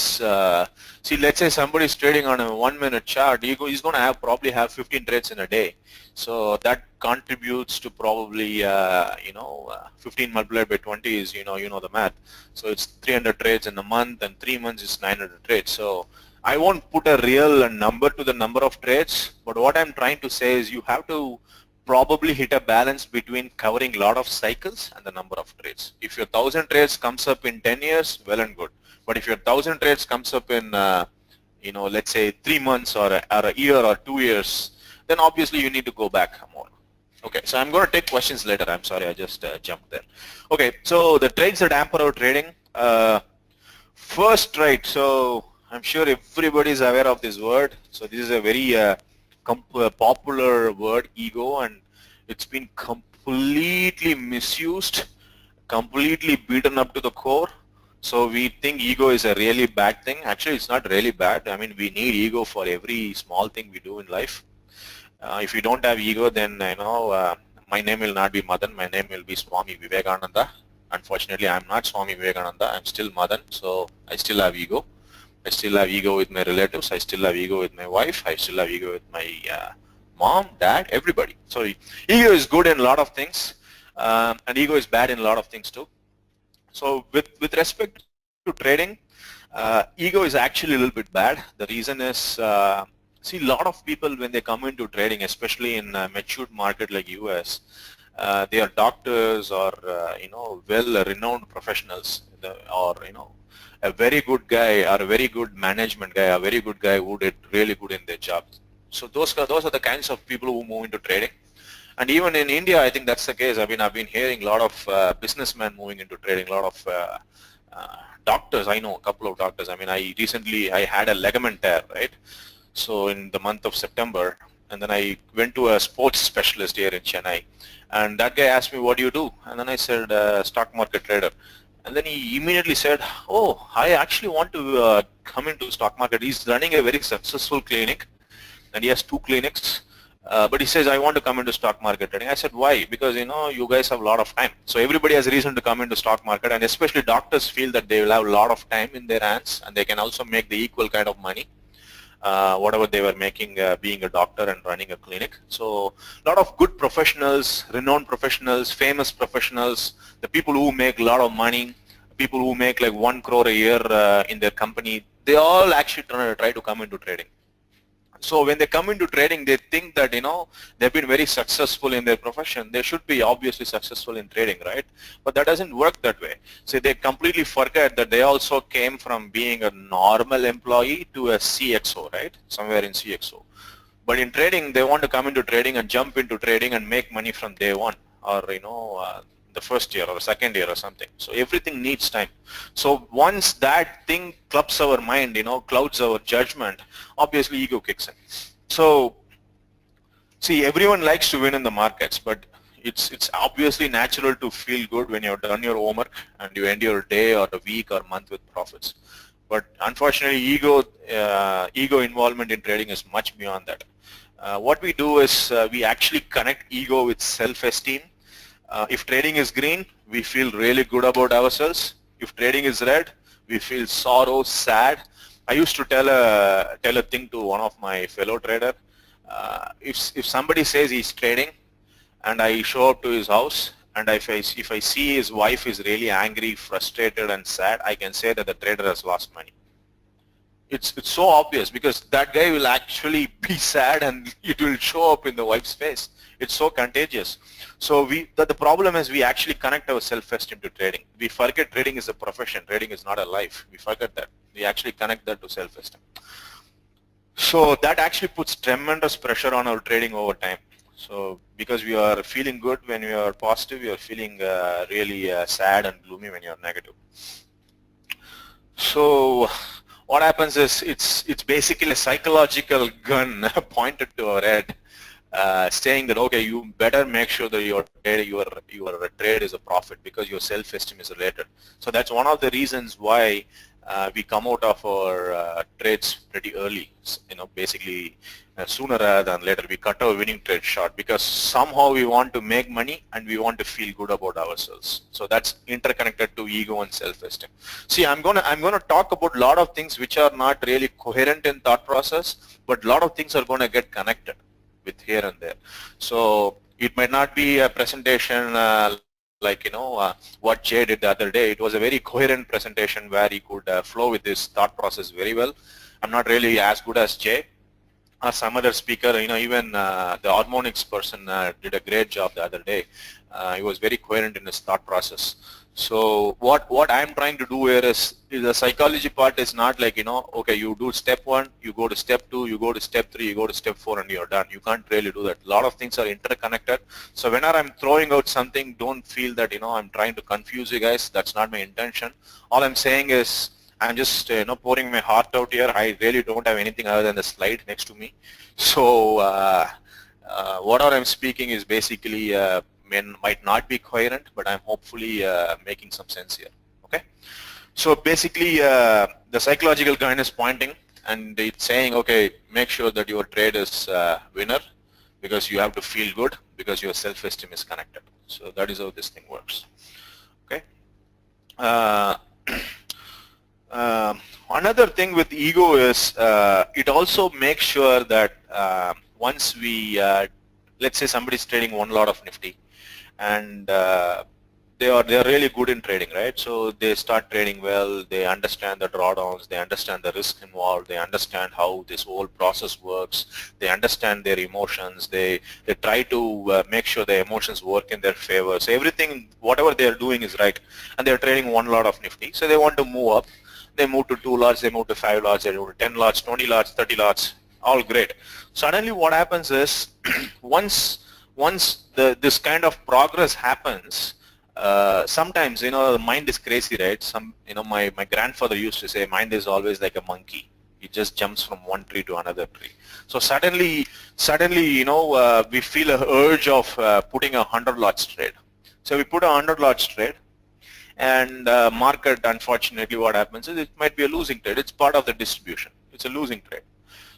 see, let's say somebody is trading on a 1-minute chart. He's going to probably have 15 trades in a day. So that contributes to probably, 15 multiplied by 20 is, you know the math. So it's 300 trades in a month, and 3 months is 900 trades. So I won't put a real number to the number of trades, but what I'm trying to say is you have to probably hit a balance between covering a lot of cycles and the number of trades. If your 1,000 trades comes up in 10 years, well and good. But if your 1,000 trades comes up in, let's say 3 months or a year or 2 years, then obviously you need to go back more. Okay, so I'm going to take questions later. I'm sorry, I just jumped there. Okay, so the trades that hamper our trading. First trade, so I'm sure everybody is aware of this word. So this is a very popular word, ego, and it's been completely misused, completely beaten up to the core. So we think ego is a really bad thing. Actually, it's not really bad. I mean, we need ego for every small thing we do in life. If you don't have ego, then my name will not be Madan. My name will be Swami Vivekananda. Unfortunately, I'm not Swami Vivekananda. I'm still Madan, so I still have ego. I still have ego with my relatives. I still have ego with my wife. I still have ego with my mom, dad, everybody. So ego is good in a lot of things, and ego is bad in a lot of things too. So with respect to trading, ego is actually a little bit bad. The reason is, see, a lot of people when they come into trading, especially in a matured market like US, they are doctors or well-renowned professionals, or a very good guy or a very good management guy, a very good guy who did really good in their job. So those are the kinds of people who move into trading. And even in India, I think that's the case. I've been hearing a lot of businessmen moving into trading, a lot of doctors. I know a couple of doctors. I mean, I had a ligament tear, right? So in the month of September, and then I went to a sports specialist here in Chennai, and that guy asked me, what do you do? And then I said, stock market trader. And then he immediately said, oh, I actually want to come into stock market. He's running a very successful clinic, and he has 2 clinics. But he says, I want to come into stock market trading. I said, why? Because, you guys have a lot of time. So everybody has a reason to come into stock market, and especially doctors feel that they will have a lot of time in their hands, and they can also make the equal kind of money, whatever they were making being a doctor and running a clinic. So a lot of good professionals, renowned professionals, famous professionals, the people who make a lot of money, people who make like 1 crore a year in their company, they all actually try to come into trading. So when they come into trading, they think that, they've been very successful in their profession. They should be obviously successful in trading, right? But that doesn't work that way. So they completely forget that they also came from being a normal employee to a CXO, right? Somewhere in CXO. But in trading, they want to come into trading and jump into trading and make money from day one, or, the first year or second year or something. So everything needs time. So once that thing clubs our mind, clouds our judgment, obviously ego kicks in. So see, everyone likes to win in the markets, but it's obviously natural to feel good when you've done your homework and you end your day or a week or month with profits. But unfortunately, ego involvement in trading is much beyond that. What we do is we actually connect ego with self-esteem. If trading is green, we feel really good about ourselves. If trading is red, we feel sorrow, sad. I used to tell a thing to one of my fellow trader. If somebody says he's trading, and I show up to his house, and if I see his wife is really angry, frustrated, and sad, I can say that the trader has lost money. It's so obvious, because that guy will actually be sad and it will show up in the wife's face. It's so contagious. So the problem is we actually connect our self-esteem to trading. We forget trading is a profession. Trading is not a life. We forget that. We actually connect that to self-esteem. So that actually puts tremendous pressure on our trading over time. So because we are feeling good when we are positive, we are feeling really sad and gloomy when you are negative. So what happens is it's basically a psychological gun pointed to our head, saying that, okay, you better make sure that your trade is a profit, because your self-esteem is related. So that's one of the reasons why we come out of our trades pretty early, basically sooner rather than later. We cut our winning trade short because somehow we want to make money and we want to feel good about ourselves. So that's interconnected to ego and self-esteem. See, I'm gonna talk about a lot of things which are not really coherent in thought process, but a lot of things are going to get connected with here and there. So it might not be a presentation what Jay did the other day. It was a very coherent presentation where he could flow with his thought process very well. I'm not really as good as Jay or some other speaker. Even the harmonics person did a great job the other day. He was very coherent in his thought process. So what I'm trying to do here is the psychology part is not like, okay, you do step 1, you go to step 2, you go to step 3, you go to step 4, and you're done. You can't really do that. A lot of things are interconnected. So whenever I'm throwing out something, don't feel that, I'm trying to confuse you guys. That's not my intention. All I'm saying is I'm just, pouring my heart out here. I really don't have anything other than the slide next to me. So whatever I'm speaking is basically might not be coherent, but I'm hopefully making some sense here. Okay. So basically, the psychological guide is pointing, and it's saying, okay, make sure that your trade is winner, because you have to feel good, because your self-esteem is connected. So that is how this thing works. Okay. Another thing with ego is it also makes sure that once we, let's say somebody's trading one lot of Nifty, and they're really good in trading, right? So they start trading well, they understand the drawdowns, they understand the risk involved, they understand how this whole process works, they understand their emotions, they try to make sure their emotions work in their favor. So everything, whatever they're doing is right, and they're trading one lot of Nifty, so they want to move up. They move to 2 lots, they move to 5 lots, they move to 10 lots, 20 lots, 30 lots, all great. Suddenly what happens is once this kind of progress happens, sometimes, the mind is crazy, right? My grandfather used to say, mind is always like a monkey. It just jumps from one tree to another tree. So suddenly, we feel a urge of putting a 100 lots trade. So we put a 100 lots trade, and market, unfortunately, what happens is it might be a losing trade. It's part of the distribution. It's a losing trade.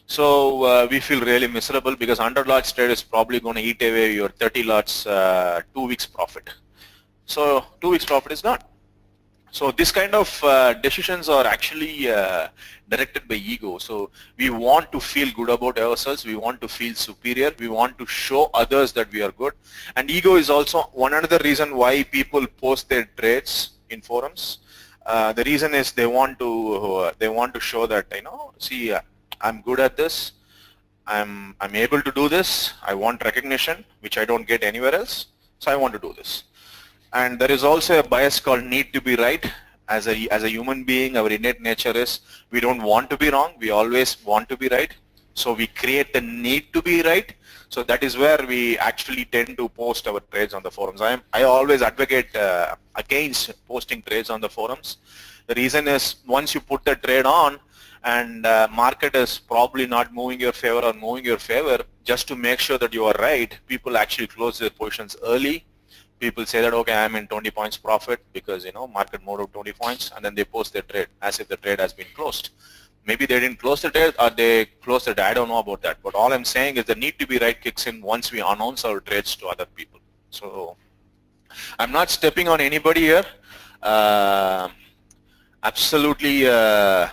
So we feel really miserable, because 100 lots trade is probably going to eat away your 30 lots 2 weeks profit. So 2 weeks profit is gone. So this kind of decisions are actually directed by ego. So we want to feel good about ourselves. We want to feel superior. We want to show others that we are good. And ego is also one another reason why people post their trades in forums. The reason is they want to show that, see, I'm good at this. I'm able to do this. I want recognition, which I don't get anywhere else. So I want to do this. And there is also a bias called need to be right. As a human being, our innate nature is we don't want to be wrong. We always want to be right. So we create the need to be right. So that is where we actually tend to post our trades on the forums. I always advocate against posting trades on the forums. The reason is once you put the trade on, and market is probably not moving your favor or moving your favor, just to make sure that you are right, people actually close their positions early. People say that, okay, I'm in 20 points profit because, market moved up 20 points, and then they post their trade as if the trade has been closed. Maybe they didn't close the trade, or they closed it. I don't know about that. But all I'm saying is the need to be right kicks in once we announce our trades to other people. So I'm not stepping on anybody here. Absolutely, not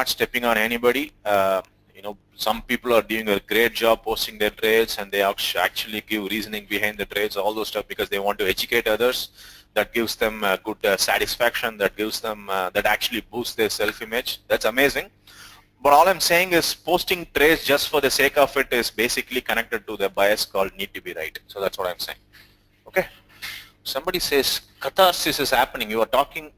stepping on anybody. Some people are doing a great job posting their trades, and they actually give reasoning behind the trades, all those stuff, because they want to educate others. That gives them good satisfaction. That gives them that actually boosts their self-image. That's amazing. But all I'm saying is posting trades just for the sake of it is basically connected to the bias called need to be right. So that's what I'm saying. Okay. Somebody says catharsis is happening. You are talking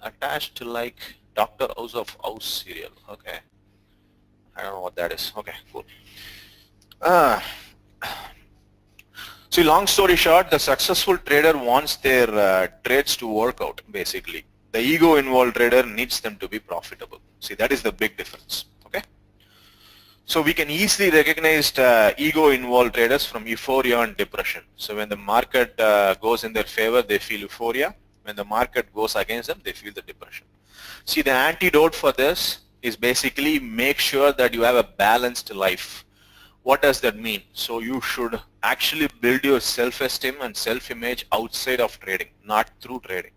attached to like Dr. House of House serial. Okay. I don't know what that is. Okay, cool. See, long story short, the successful trader wants their trades to work out, basically. The ego-involved trader needs them to be profitable. See, that is the big difference. Okay. So we can easily recognize ego-involved traders from euphoria and depression. So when the market goes in their favor, they feel euphoria. When the market goes against them, they feel the depression. See, the antidote for this is basically make sure that you have a balanced life. What does that mean? So you should actually build your self-esteem and self-image outside of trading, not through trading.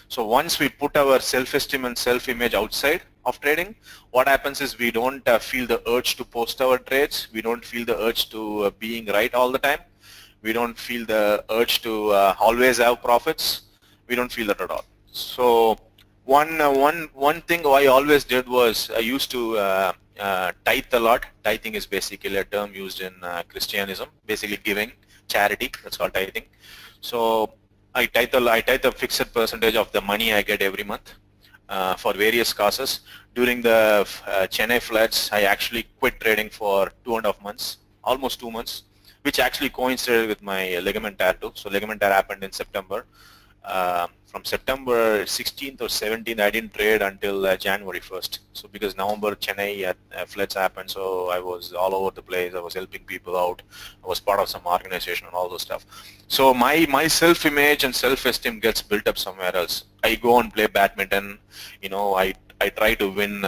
So once we put our self-esteem and self-image outside of trading, what happens is we don't feel the urge to post our trades. We don't feel the urge to being right all the time. We don't feel the urge to always have profits. We don't feel that at all. So one thing I always did was I used to tithe a lot. Tithing is basically a term used in Christianism, basically giving. charity. That's called tithing. So I tithe a fixed percentage of the money I get every month for various causes. During the Chennai floods, I actually quit trading for 2.5 months, almost 2 months, which actually coincided with my ligament tear too. So ligament tear happened in September. From September 16th or 17th, I didn't trade until January 1st. So because November Chennai floods happened, so I was all over the place. I was helping people out. I was part of some organization and all those stuff. So my self-image and self-esteem gets built up somewhere else. I go and play badminton. I try to win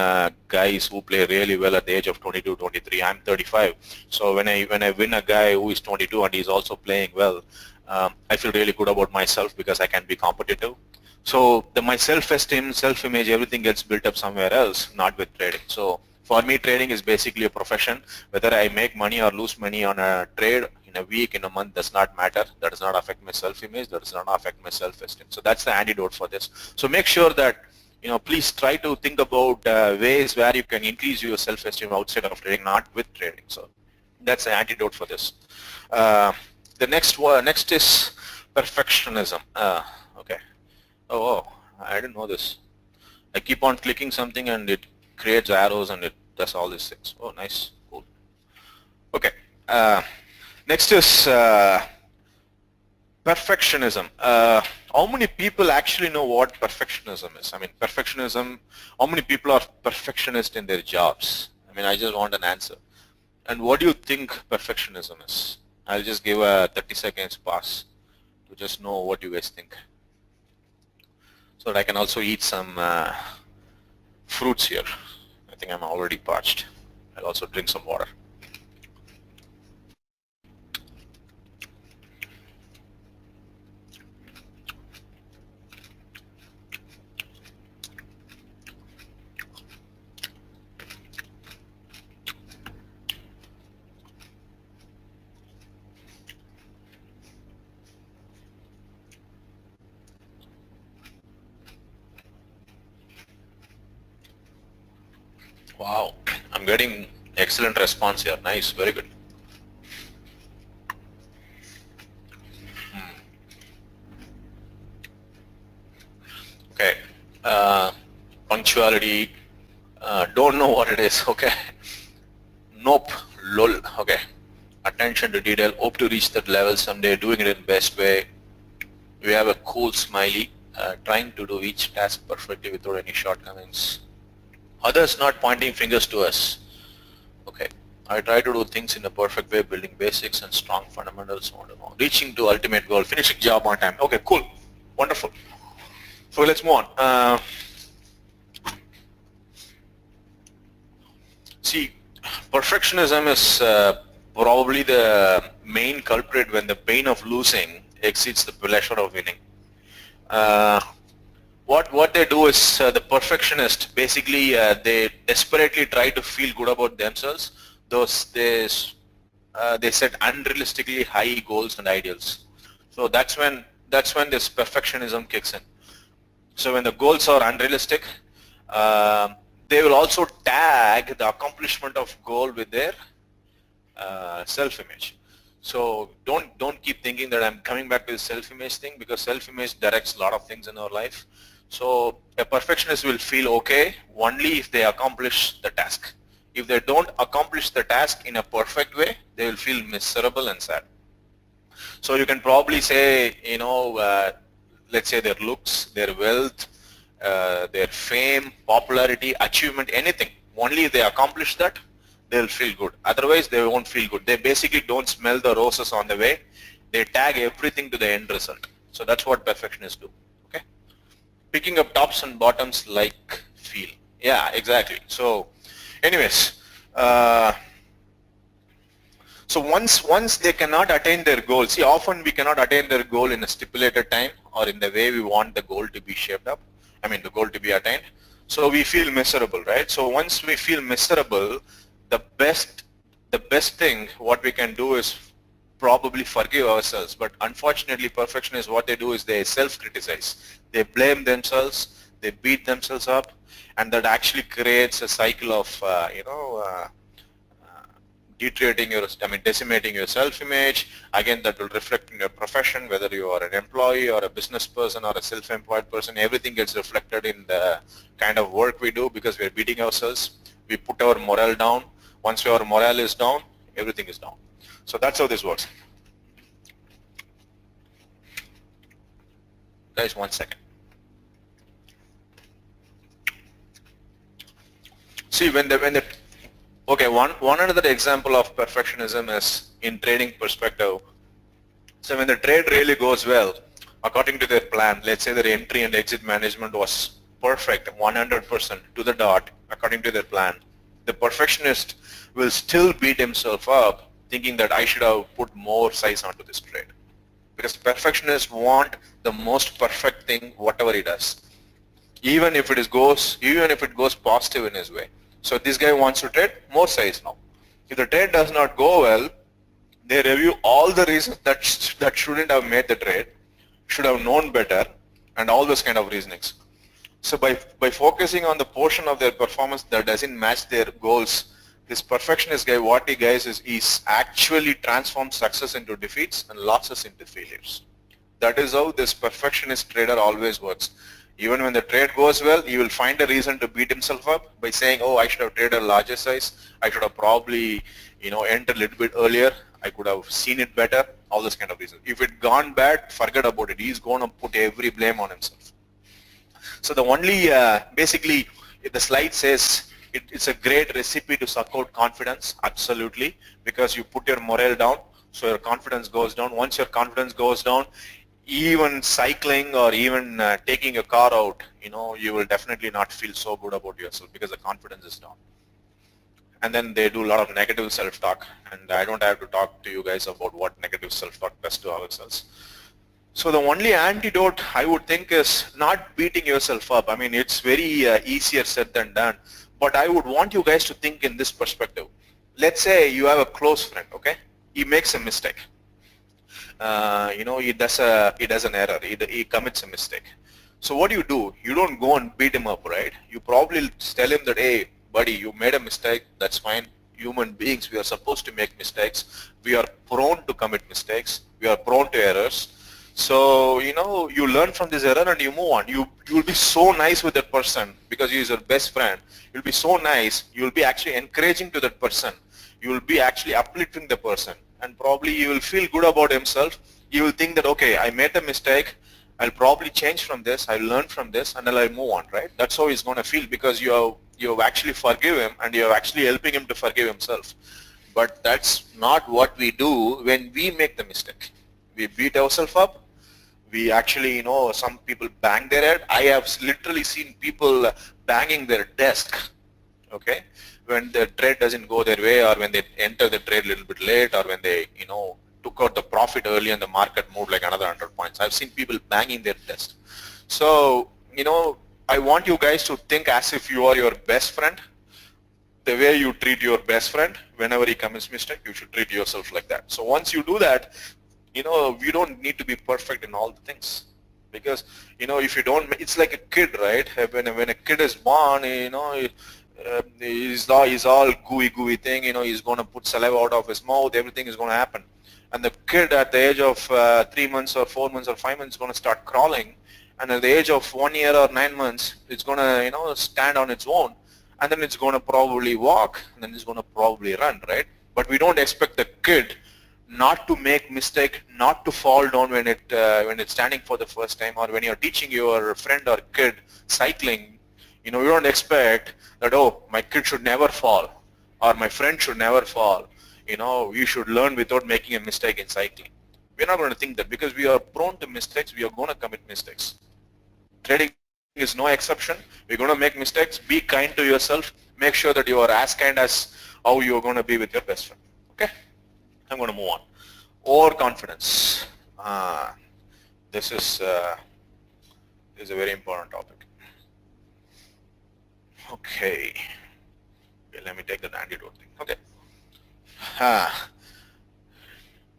guys who play really well at the age of 22, 23. I'm 35. So when I win a guy who is 22 and he's also playing well, I feel really good about myself because I can be competitive. So my self-esteem, self-image, everything gets built up somewhere else, not with trading. So for me, trading is basically a profession. Whether I make money or lose money on a trade in a week, in a month, does not matter. That does not affect my self-image. That does not affect my self-esteem. So that's the antidote for this. So make sure that, please try to think about ways where you can increase your self-esteem outside of trading, not with trading. So that's the antidote for this. The next is perfectionism. Okay. Oh, I didn't know this. I keep on clicking something and it creates arrows and it does all these things. Oh, nice. Cool. Okay. Next is perfectionism. How many people actually know what perfectionism is? I mean, perfectionism, how many people are perfectionist in their jobs? I mean, I just want an answer. And what do you think perfectionism is? I'll just give a 30 seconds pause to just know what you guys think, so that I can also eat some fruits here. I think I'm already parched. I'll also drink some water. Wow, I'm getting excellent response here. Nice, very good. Okay, punctuality, don't know what it is. Okay, nope, lol. Okay, attention to detail, hope to reach that level someday, doing it in best way. We have a cool smiley, trying to do each task perfectly without any shortcomings. Others not pointing fingers to us. Okay, I try to do things in a perfect way, building basics and strong fundamentals, reaching to ultimate goal, finishing job on time. Okay, cool, wonderful. So let's move on. See, perfectionism is probably the main culprit when the pain of losing exceeds the pleasure of winning. What they do is the perfectionist basically they desperately try to feel good about themselves. They set unrealistically high goals and ideals. So that's when this perfectionism kicks in. So when the goals are unrealistic, they will also tag the accomplishment of goal with their self-image. So don't keep thinking that I'm coming back to the self-image thing, because self-image directs a lot of things in our life. So a perfectionist will feel okay only if they accomplish the task. If they don't accomplish the task in a perfect way, they will feel miserable and sad. So you can probably say, let's say their looks, their wealth, their fame, popularity, achievement, anything. Only if they accomplish that, they'll feel good. Otherwise, they won't feel good. They basically don't smell the roses on the way. They tag everything to the end result. So that's what perfectionists do. Okay, picking up tops and bottoms like feel. Yeah, exactly. So, anyways, so once they cannot attain their goal, see, often we cannot attain their goal in a stipulated time or in the way we want the goal to be shaped up. I mean, the goal to be attained. So we feel miserable, right? So once we feel miserable, the best thing what we can do is probably forgive ourselves. But unfortunately, perfectionists, what they do is they self-criticize. They blame themselves, they beat themselves up, and that actually creates a cycle of deteriorating your, decimating your self-image. Again, that will reflect in your profession, whether you are an employee or a business person or a self-employed person. Everything gets reflected in the kind of work we do because we're beating ourselves. We put our morale down. Once your morale is down, everything is down. So that's how this works. Guys, 1 second. See, okay, one another example of perfectionism is in trading perspective. So when the trade really goes well, according to their plan, let's say their entry and exit management was perfect, 100% to the dot, according to their plan, the perfectionist will still beat himself up thinking that I should have put more size onto this trade. Because perfectionists want the most perfect thing, whatever he does, even if it goes positive in his way. So this guy wants to trade more size now. If the trade does not go well, they review all the reasons that shouldn't have made the trade, should have known better, and all those kind of reasonings. So by focusing on the portion of their performance that doesn't match their goals, this perfectionist guy, what he guys is actually transforms success into defeats and losses into failures. That is how this perfectionist trader always works. Even when the trade goes well, he will find a reason to beat himself up by saying, oh, I should have traded a larger size. I should have probably, entered a little bit earlier. I could have seen it better, all those kind of reasons. If it gone bad, forget about it. He's going to put every blame on himself. So the only, basically, the slide says it's a great recipe to suck out confidence, absolutely, because you put your morale down, so your confidence goes down. Once your confidence goes down, even cycling or even taking a car out, you will definitely not feel so good about yourself because the confidence is down. And then they do a lot of negative self-talk, and I don't have to talk to you guys about what negative self-talk does to ourselves. So the only antidote I would think is not beating yourself up. I mean, it's very easier said than done, but I would want you guys to think in this perspective. Let's say you have a close friend, okay? He makes a mistake. He does an error. He commits a mistake. So what do? You don't go and beat him up, right? You probably tell him that, hey, buddy, you made a mistake. That's fine. Human beings, we are supposed to make mistakes. We are prone to commit mistakes. We are prone to errors. So, you learn from this error and you move on. You will be so nice with that person because he is your best friend. You'll be so nice. You'll be actually encouraging to that person. You will be actually uplifting the person. And probably you will feel good about himself. You will think that, okay, I made a mistake. I'll probably change from this. I'll learn from this and then I'll move on, right? That's how he's going to feel because you have actually forgive him and you're actually helping him to forgive himself. But that's not what we do when we make the mistake. We beat ourselves up. We actually, some people bang their head. I have literally seen people banging their desk, okay, when the trade doesn't go their way or when they enter the trade a little bit late or when they, took out the profit early and the market moved like another 100 points. I've seen people banging their desk. So, I want you guys to think as if you are your best friend. The way you treat your best friend, whenever he commits mistake, you should treat yourself like that. So once you do that, we don't need to be perfect in all the things. Because, if you don't, it's like a kid, right? When a kid is born, he's all gooey thing, he's going to put saliva out of his mouth, everything is going to happen. And the kid at the age of 3 months or 4 months or 5 months is going to start crawling. And at the age of 1 year or 9 months, it's going to, stand on its own. And then it's going to probably walk, and then it's going to probably run, right? But we don't expect the kid not to make mistake, not to fall down when it's standing for the first time, or when you're teaching your friend or kid cycling. We don't expect that, oh, my kid should never fall, or my friend should never fall. You should learn without making a mistake in cycling. We're not going to think that because we are prone to mistakes. We are going to commit mistakes. Trading is no exception. We're going to make mistakes. Be kind to yourself. Make sure that you are as kind as how you are going to be with your best friend. Okay? I'm going to move on. Overconfidence. This is a very important topic. Okay, let me take the antidote thing. Okay.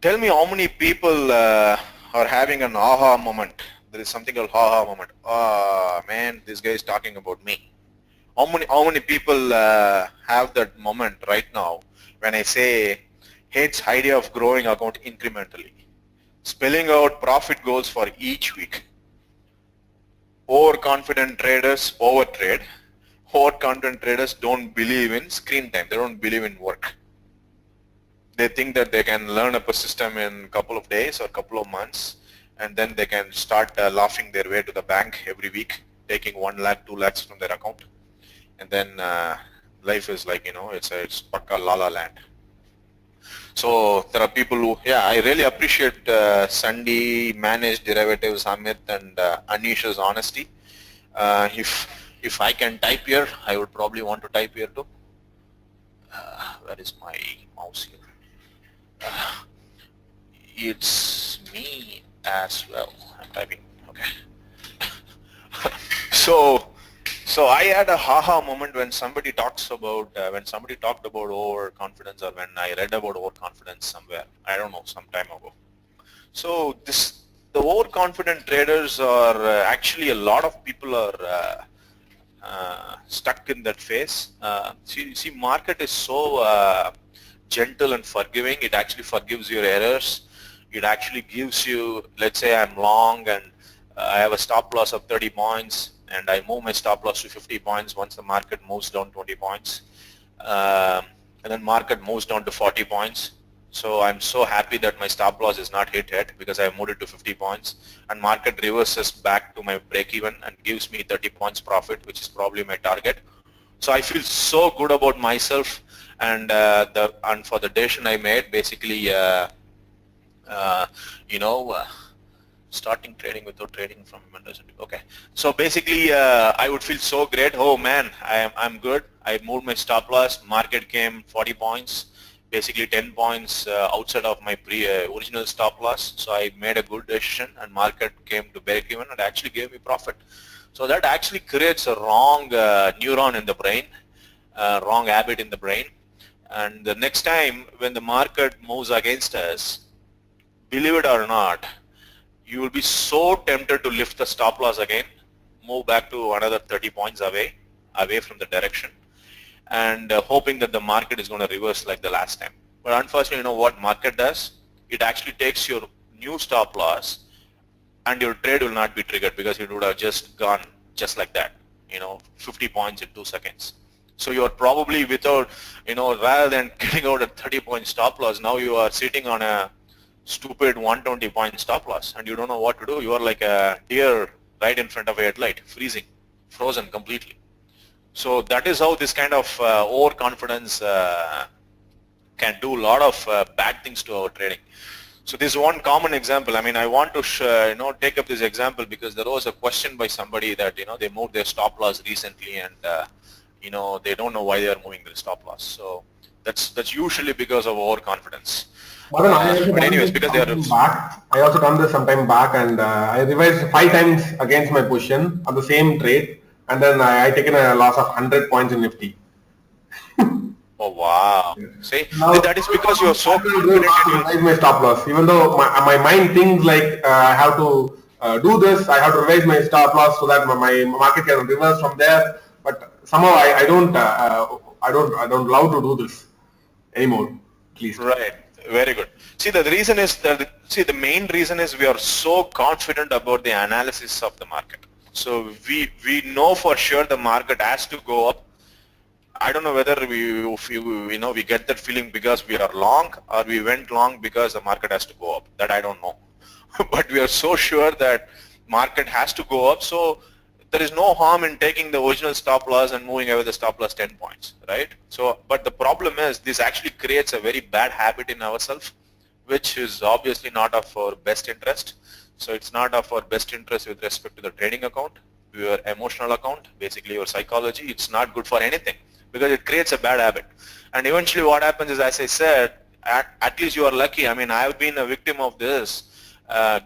Tell me how many people are having an aha moment. There is something called aha moment. Ah, man, this guy is talking about me. How many people have that moment right now when I say hates idea of growing account incrementally, spelling out profit goals for each week. Overconfident traders overtrade. Overconfident traders don't believe in screen time. They don't believe in work. They think that they can learn up a system in a couple of days or a couple of months, and then they can start laughing their way to the bank every week, taking 1 lakh, 2 lakhs from their account. And then life is like, it's pakka la la land. So there are people who, I really appreciate Sandy, Managed Derivatives, Amit, and Anish's honesty. If I can type here, I would probably want to type here too. Where is my mouse here? It's me as well. I'm typing. Okay. So I had a haha moment when somebody talks about talked about overconfidence, or when I read about overconfidence somewhere. I don't know, some time ago. So the overconfident traders are actually, a lot of people are stuck in that phase. See, market is so gentle and forgiving. It actually forgives your errors. It actually gives you, let's say I'm long and I have a stop loss of 30 points, and I move my stop loss to 50 points once the market moves down 20 points. And then market moves down to 40 points. So I'm so happy that my stop loss is not hit yet because I moved it to 50 points, and market reverses back to my break even and gives me 30 points profit, which is probably my target. So I feel so good about myself, and for the decision I made, basically, starting trading without trading from vendors. Okay, so basically, I would feel so great. Oh man, I'm good. I moved my stop loss. Market came 40 points, basically 10 points outside of my original stop loss. So I made a good decision, and market came to break even and actually gave me profit. So that actually creates a wrong neuron in the brain, wrong habit in the brain. And the next time when the market moves against us, believe it or not, you will be so tempted to lift the stop loss again, move back to another 30 points away from the direction, and hoping that the market is going to reverse like the last time. But unfortunately, you know what market does? It actually takes your new stop loss, and your trade will not be triggered because it would have just gone just like that, 50 points in 2 seconds. So you are probably without, rather than getting out at 30 point stop loss, now you are sitting on a stupid 120 point stop loss, and you don't know what to do. You are like a deer right in front of a headlight, frozen completely. So that is how this kind of overconfidence can do a lot of bad things to our trading. So this is one common example. I mean, I want to take up this example because there was a question by somebody that they moved their stop loss recently, and they don't know why they are moving their stop loss. So that's usually because of overconfidence. But anyways, because they are back, I also done this sometime back, and I revised 5 times against my position on the same trade, and then I taken a loss of 100 points in Nifty. Oh wow! See, now, that is because you are so confident in revise my stop loss. Even though my mind thinks like I have to do this, I have to revise my stop loss so that my market can reverse from there. But somehow I don't allow to do this anymore. Please. Right. Very good. See, the reason is the main reason is we are so confident about the analysis of the market. So we know for sure the market has to go up. I don't know whether we get that feeling because we are long, or we went long because the market has to go up. That I don't know. But we are so sure that market has to go up. So there is no harm in taking the original stop loss and moving away the stop loss 10 points, right? So, but the problem is this actually creates a very bad habit in ourselves, which is obviously not of our best interest. So it's not of our best interest with respect to the trading account, your emotional account, basically your psychology. It's not good for anything because it creates a bad habit. And eventually what happens is, as I said, at least you are lucky. I mean, I have been a victim of this.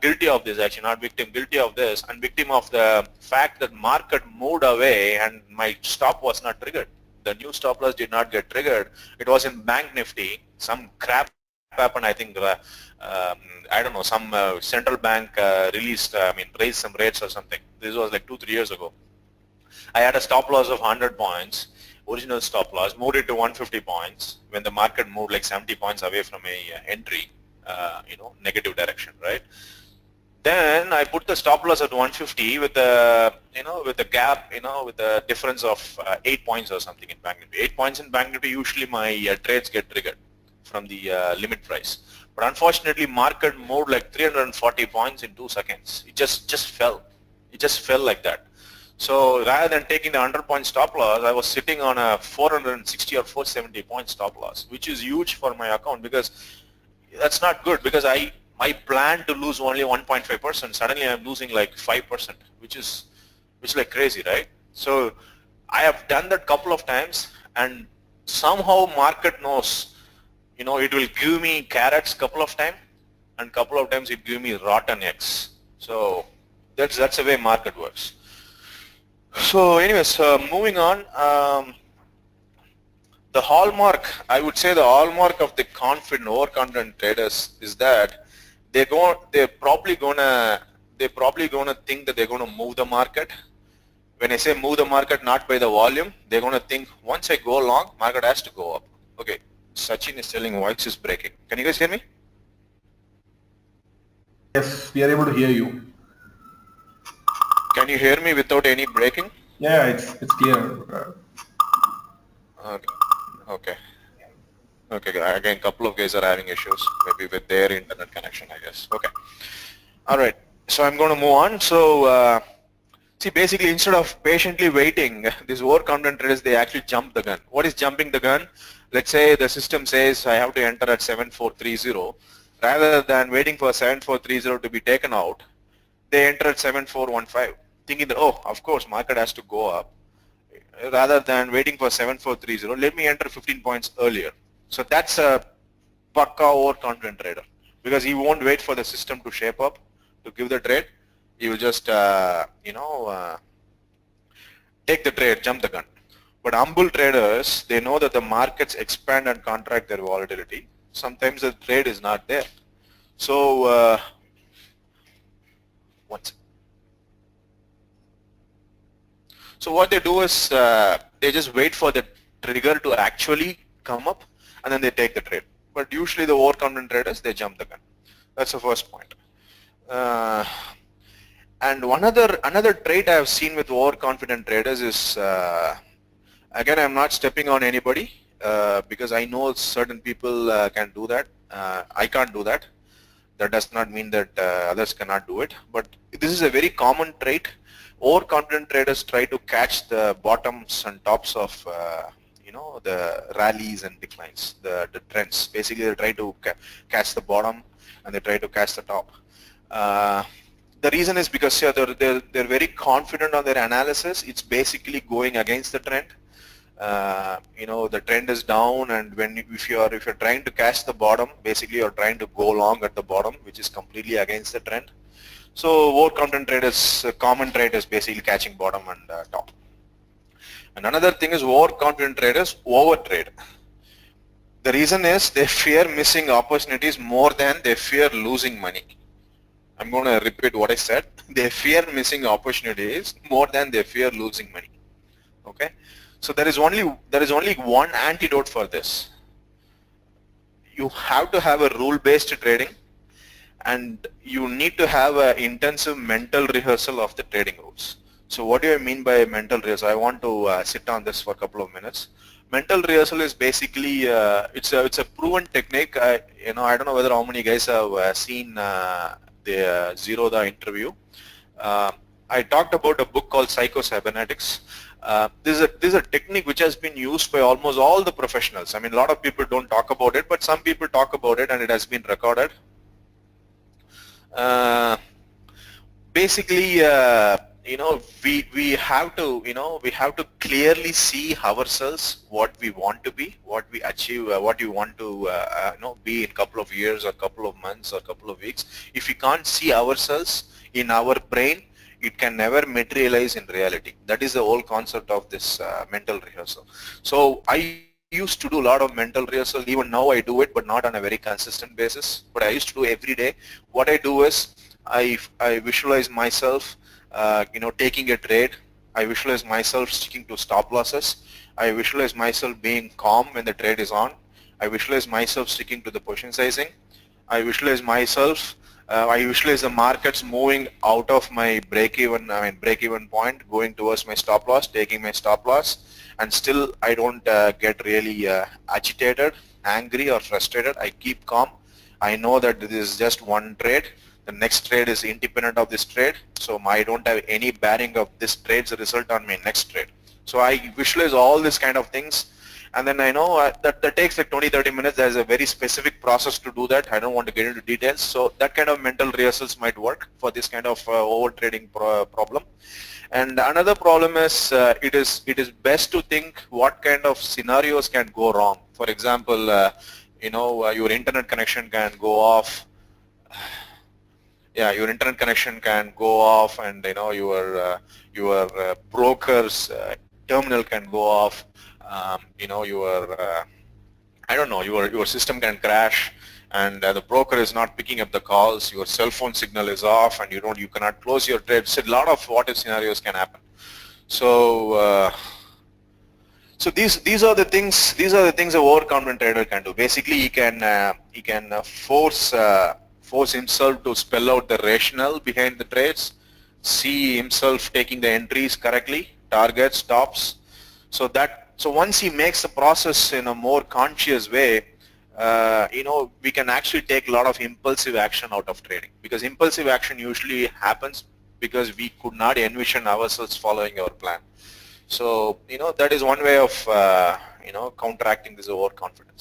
Guilty of this, actually, not victim, guilty of this, and victim of the fact that market moved away and my stop was not triggered. The new stop loss did not get triggered. It was in Bank Nifty. Some crap happened, I think, I don't know, some central bank raised some rates or something. This was like 2-3 years ago. I had a stop loss of 100 points, original stop loss, moved it to 150 points when the market moved like 70 points away from a entry, negative direction, right? Then I put the stop loss at 150 with a, with a gap, with a difference of 8 points or something in Bank Nifty. 8 points in Bank Nifty, usually my trades get triggered from the limit price. But unfortunately, market moved like 340 points in 2 seconds. It just fell. It just fell like that. So rather than taking the 100-point stop loss, I was sitting on a 460 or 470 point stop loss, which is huge for my account, because that's not good, because I plan to lose only 1.5%. Suddenly I'm losing like 5%, which is like crazy, right? So I have done that couple of times, and somehow market knows, it will give me carrots couple of times, and couple of times it give me rotten eggs. So that's the way market works. So anyways, moving on. The hallmark, I would say the hallmark of the overconfident traders is that they're probably gonna think that they're gonna move the market. When I say move the market, not by the volume, they're gonna think once I go long, market has to go up. Okay, Sachin is telling voice is breaking. Can you guys hear me? Yes, we are able to hear you. Can you hear me without any breaking? Yeah, it's clear. Okay. Again, couple of guys are having issues, maybe with their internet connection, I guess. Okay. All right. So I'm going to move on. So see, basically, instead of patiently waiting, these overconfident traders, they actually jump the gun. What is jumping the gun? Let's say the system says I have to enter at 7430. Rather than waiting for 7430 to be taken out, they enter at 7415, thinking that, oh, of course, market has to go up. Rather than waiting for 7430, let me enter 15 points earlier. So that's a pakka overconfident trader, because he won't wait for the system to shape up to give the trade. He will just, take the trade, jump the gun. But humble traders, they know that the markets expand and contract their volatility. Sometimes the trade is not there. So, So what they do is they just wait for the trigger to actually come up, and then they take the trade. But usually the overconfident traders, they jump the gun. That's the first point. And another trait I have seen with overconfident traders is, again, I'm not stepping on anybody because I know certain people can do that. I can't do that. That does not mean that others cannot do it. But this is a very common trait. Overconfident traders try to catch the bottoms and tops of the rallies and declines, the trends. Basically, they try to catch the bottom and they try to catch the top. The reason is because they're very confident on their analysis. It's basically going against the trend. The trend is down, and if you're trying to catch the bottom, basically you're trying to go long at the bottom, which is completely against the trend. So overconfident traders, common trait is basically catching bottom and top. And another thing is overconfident traders overtrade. The reason is they fear missing opportunities more than they fear losing money. I'm going to repeat what I said. They fear missing opportunities more than they fear losing money. Okay. So there is only one antidote for this. You have to have a rule-based trading, and you need to have an intensive mental rehearsal of the trading rules. So what do I mean by mental rehearsal? I want to sit on this for a couple of minutes. Mental rehearsal is basically it's a proven technique. I don't know whether how many guys have seen the Zero interview. I talked about a book called Psycho-Cybernetics. This is a technique which has been used by almost all the professionals. I mean, a lot of people don't talk about it, but some people talk about it, and it has been recorded. Basically, we have to clearly see ourselves, what we want to be, what we achieve, what we want to be in a couple of years or couple of months or couple of weeks. If we can't see ourselves in our brain, it can never materialize in reality. That is the whole concept of this mental rehearsal. So I used to do a lot of mental rehearsal. Even now I do it, but not on a very consistent basis. But I used to do every day. What I do is I visualize myself taking a trade. I visualize myself sticking to stop losses. I visualize myself being calm when the trade is on. I visualize myself sticking to the position sizing. I visualize myself, I visualize the markets moving out of my break-even point, going towards my stop loss, taking my stop loss, and still I don't get really agitated, angry, or frustrated. I keep calm. I know that this is just one trade. The next trade is independent of this trade, so I don't have any bearing of this trade's result on my next trade. So I visualize all these kind of things, and then I know that takes like 20-30 minutes. There's a very specific process to do that. I don't want to get into details. So that kind of mental rehearsals might work for this kind of over trading problem. And another problem is it is best to think what kind of scenarios can go wrong. For example, your internet connection can go off. Yeah, your internet connection can go off, and your broker's terminal can go off. Your system can crash, and the broker is not picking up the calls. Your cell phone signal is off, and you cannot close your trade. So a lot of what if scenarios can happen. So so these are the things a overconfident trader can do. Basically, he can force himself to spell out the rationale behind the trades, see himself taking the entries correctly, targets, stops. So once he makes the process in a more conscious way, we can actually take a lot of impulsive action out of trading, because impulsive action usually happens because we could not envision ourselves following our plan. So that is one way of counteracting this overconfidence.